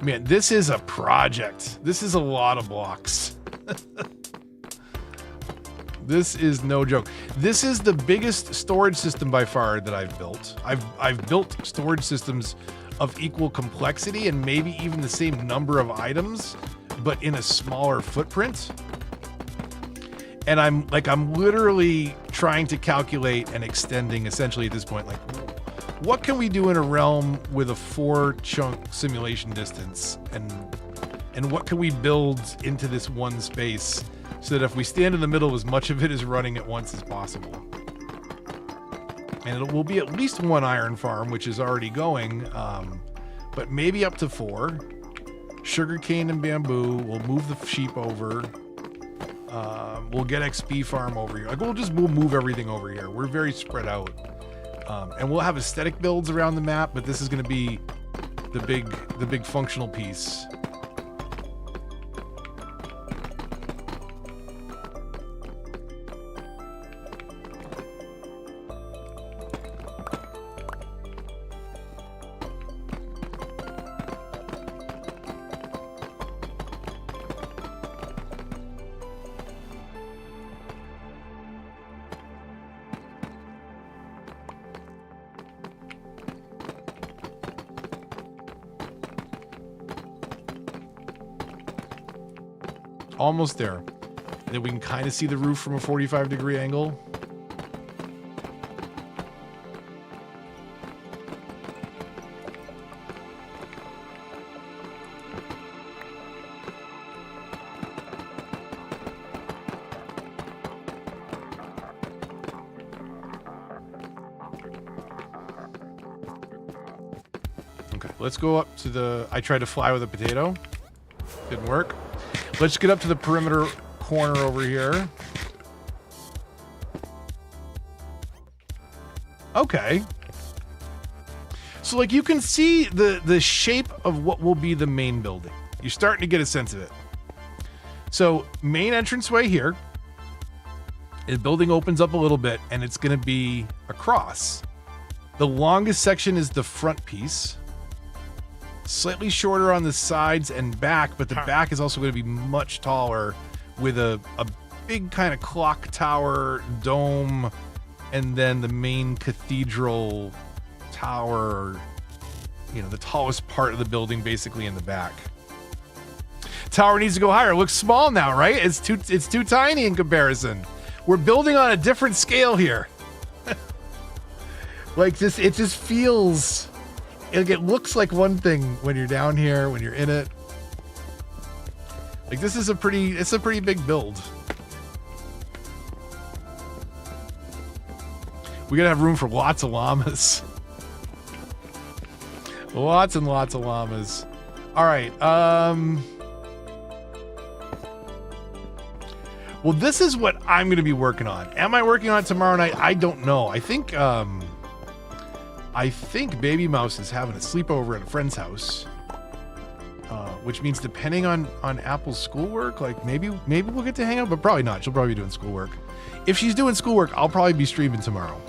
Man, this is a project. This is a lot of blocks. This is no joke. This is the biggest storage system by far that I've built. I've built storage systems of equal complexity and maybe even the same number of items, but in a smaller footprint. And I'm literally trying to calculate and extending essentially at this point, like, what can we do in a realm with a 4-chunk simulation distance, and what can we build into this one space so that if we stand in the middle, as much of it is running at once as possible. And it will be at least 1 iron farm, which is already going, but maybe up to 4. Sugarcane and bamboo. We'll move the sheep over. We'll get XP farm over here. Like we'll move everything over here. We're very spread out. And we'll have aesthetic builds around the map, but this is going to be the big functional piece. Almost there. And then we can kind of see the roof from a 45-degree angle. Okay, let's go up to the... I tried to fly with a potato. Didn't work. Let's get up to the perimeter corner over here. Okay. So like you can see the shape of what will be the main building. You're starting to get a sense of it. So main entranceway here. The building opens up a little bit and it's going to be across. The longest section is the front piece. Slightly shorter on the sides and back, but the back is also going to be much taller with a big kind of clock tower dome and then the main cathedral tower, you know, the tallest part of the building basically in the back. Tower needs to go higher. It looks small now, right? It's too tiny in comparison. We're building on a different scale here. Like this, it just feels... It looks like one thing when you're down here, when you're in it. Like this is it's a pretty big build. We gotta have room for lots of llamas. Lots and lots of llamas. All right. Well, this is what I'm gonna be working on. Am I working on it tomorrow night? I don't know. I think Baby Mouse is having a sleepover at a friend's house, which means depending on Apple's schoolwork, like maybe we'll get to hang out, but probably not. She'll probably be doing schoolwork. If she's doing schoolwork, I'll probably be streaming tomorrow.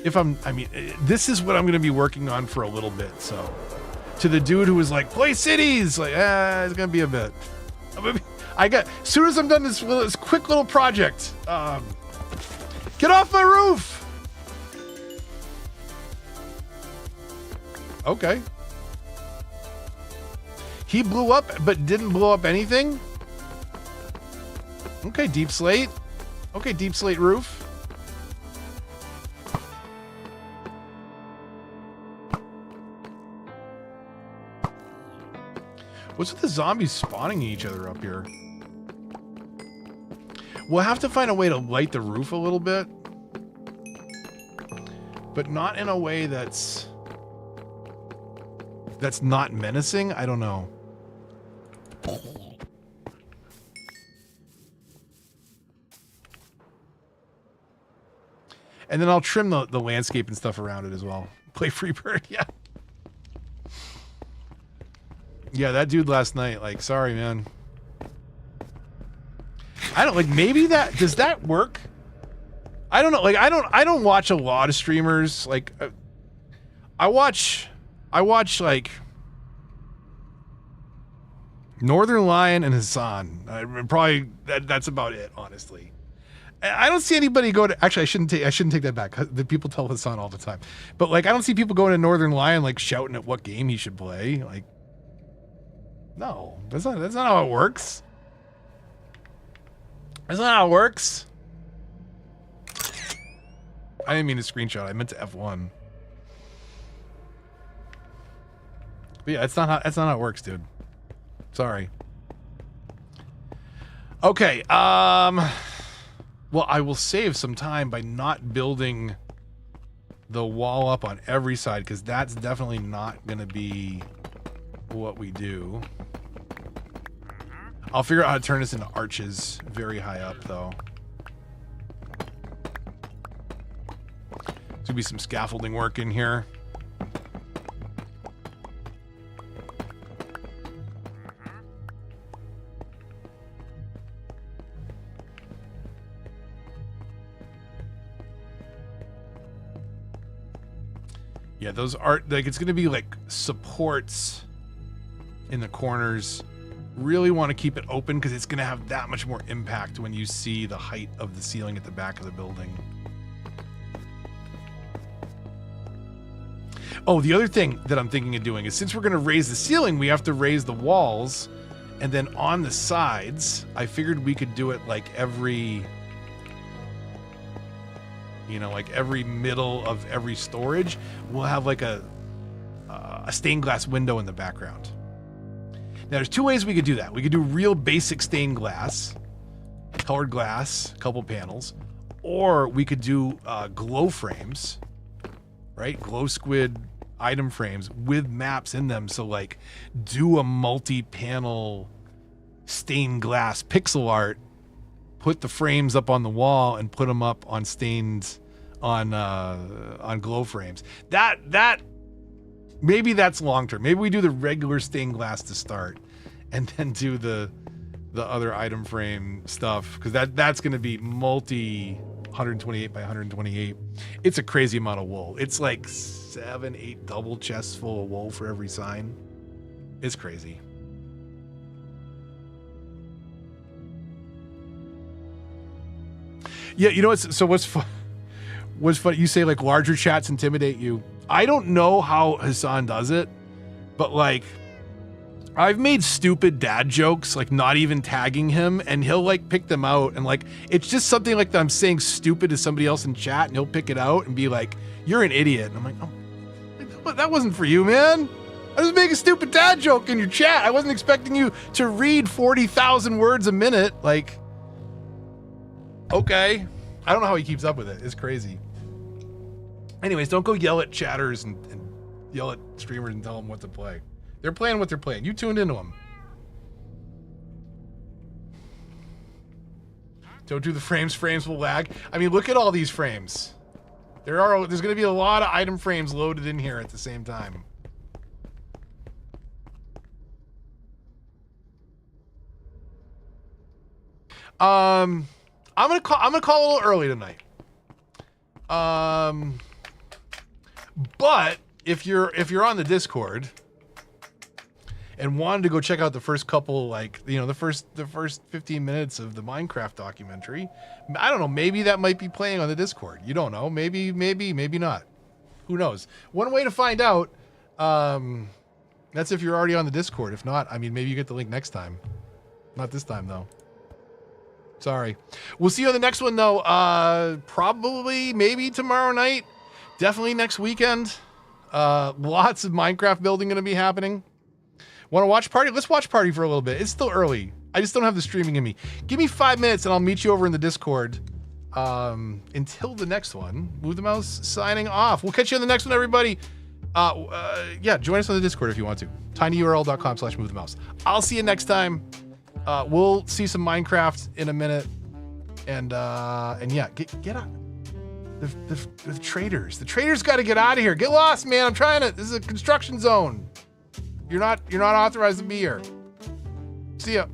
This is what I'm going to be working on for a little bit. So, to the dude who was like, "Play cities," like, it's going to be a bit. As soon as I'm done this quick little project. Get off my roof! Okay. He blew up, but didn't blow up anything? Okay, deep slate. Okay, deep slate roof. What's with the zombies spawning each other up here? We'll have to find a way to light the roof a little bit. But not in a way that's not menacing. I don't know. And then I'll trim the landscape and stuff around it as well. Play Freebird, yeah. Yeah, that dude last night, like, sorry, man. I don't, like, maybe that, does that work? I don't know, like, I don't watch a lot of streamers, like, I watch, like, Northern Lion and Hassan. Probably, that's about it, honestly. I don't see anybody go to, actually, I shouldn't take that back. The people tell Hassan all the time. But, like, I don't see people going to Northern Lion, like, shouting at what game he should play. Like, no, that's not how it works. That's not how it works. I didn't mean to screenshot. I meant to F1. But yeah, that's not how it works, dude. Sorry. Okay, well, I will save some time by not building the wall up on every side, because that's definitely not going to be what we do. I'll figure out how to turn this into arches very high up, though. There's going to be some scaffolding work in here. Yeah, those are, like, it's going to be like supports in the corners. Really want to keep it open because it's going to have that much more impact when you see the height of the ceiling at the back of the building. Oh, the other thing that I'm thinking of doing is, since we're going to raise the ceiling, we have to raise the walls. And then on the sides, I figured we could do it like every, you know, like every middle of every storage, we'll have like a stained glass window in the background. Now, there's two ways we could do that. We could do real basic stained glass, colored glass, couple panels, or we could do glow frames, right? Glow squid item frames with maps in them. So, like, do a multi-panel stained glass pixel art, put the frames up on the wall, and put them up on stained on glow frames. That maybe that's long term. Maybe we do the regular stained glass to start, and then do the other item frame stuff, because that's going to be multi 128 by 128. It's a crazy amount of wool. It's like 7-8 double chests full of wool for every sign. It's crazy. Yeah, you know what's so what's fun? What's funny? You say like larger chats intimidate you. I don't know how Hassan does it, but like, I've made stupid dad jokes, like not even tagging him, and he'll like pick them out, and like it's just something like that I'm saying stupid to somebody else in chat, and he'll pick it out and be like, "You're an idiot." And I'm like, "Oh, that wasn't for you, man. I was making a stupid dad joke in your chat. I wasn't expecting you to read 40,000 words a minute." Like, okay. I don't know how he keeps up with it. It's crazy. Anyways, don't go yell at chatters and yell at streamers and tell them what to play. They're playing what they're playing. You tuned into them. Don't do the frames. Frames will lag. I mean, look at all these frames. There's going to be a lot of item frames loaded in here at the same time. I'm gonna call a little early tonight. But if you're on the Discord and wanted to go check out the first couple, like, you know, the first 15 minutes of the Minecraft documentary, I don't know, maybe that might be playing on the Discord. You don't know. Maybe not. Who knows? One way to find out, that's if you're already on the Discord. If not, I mean, maybe you get the link next time. Not this time, though. Sorry. We'll see you on the next one, though. Probably, maybe tomorrow night. Definitely next weekend. Lots of Minecraft building going to be happening. Want to watch party? Let's watch party for a little bit. It's still early. I just don't have the streaming in me. Give me 5 minutes and I'll meet you over in the Discord. Until the next one, Move the Mouse signing off. We'll catch you on the next one, everybody. Yeah, join us on the Discord if you want to. tinyurl.com/move the mouse. I'll see you next time. We'll see some Minecraft in a minute. And yeah, get out. The traders. The traders got to get out of here. Get lost, man. I'm trying to. This is a construction zone. You're not authorized to be here. See ya.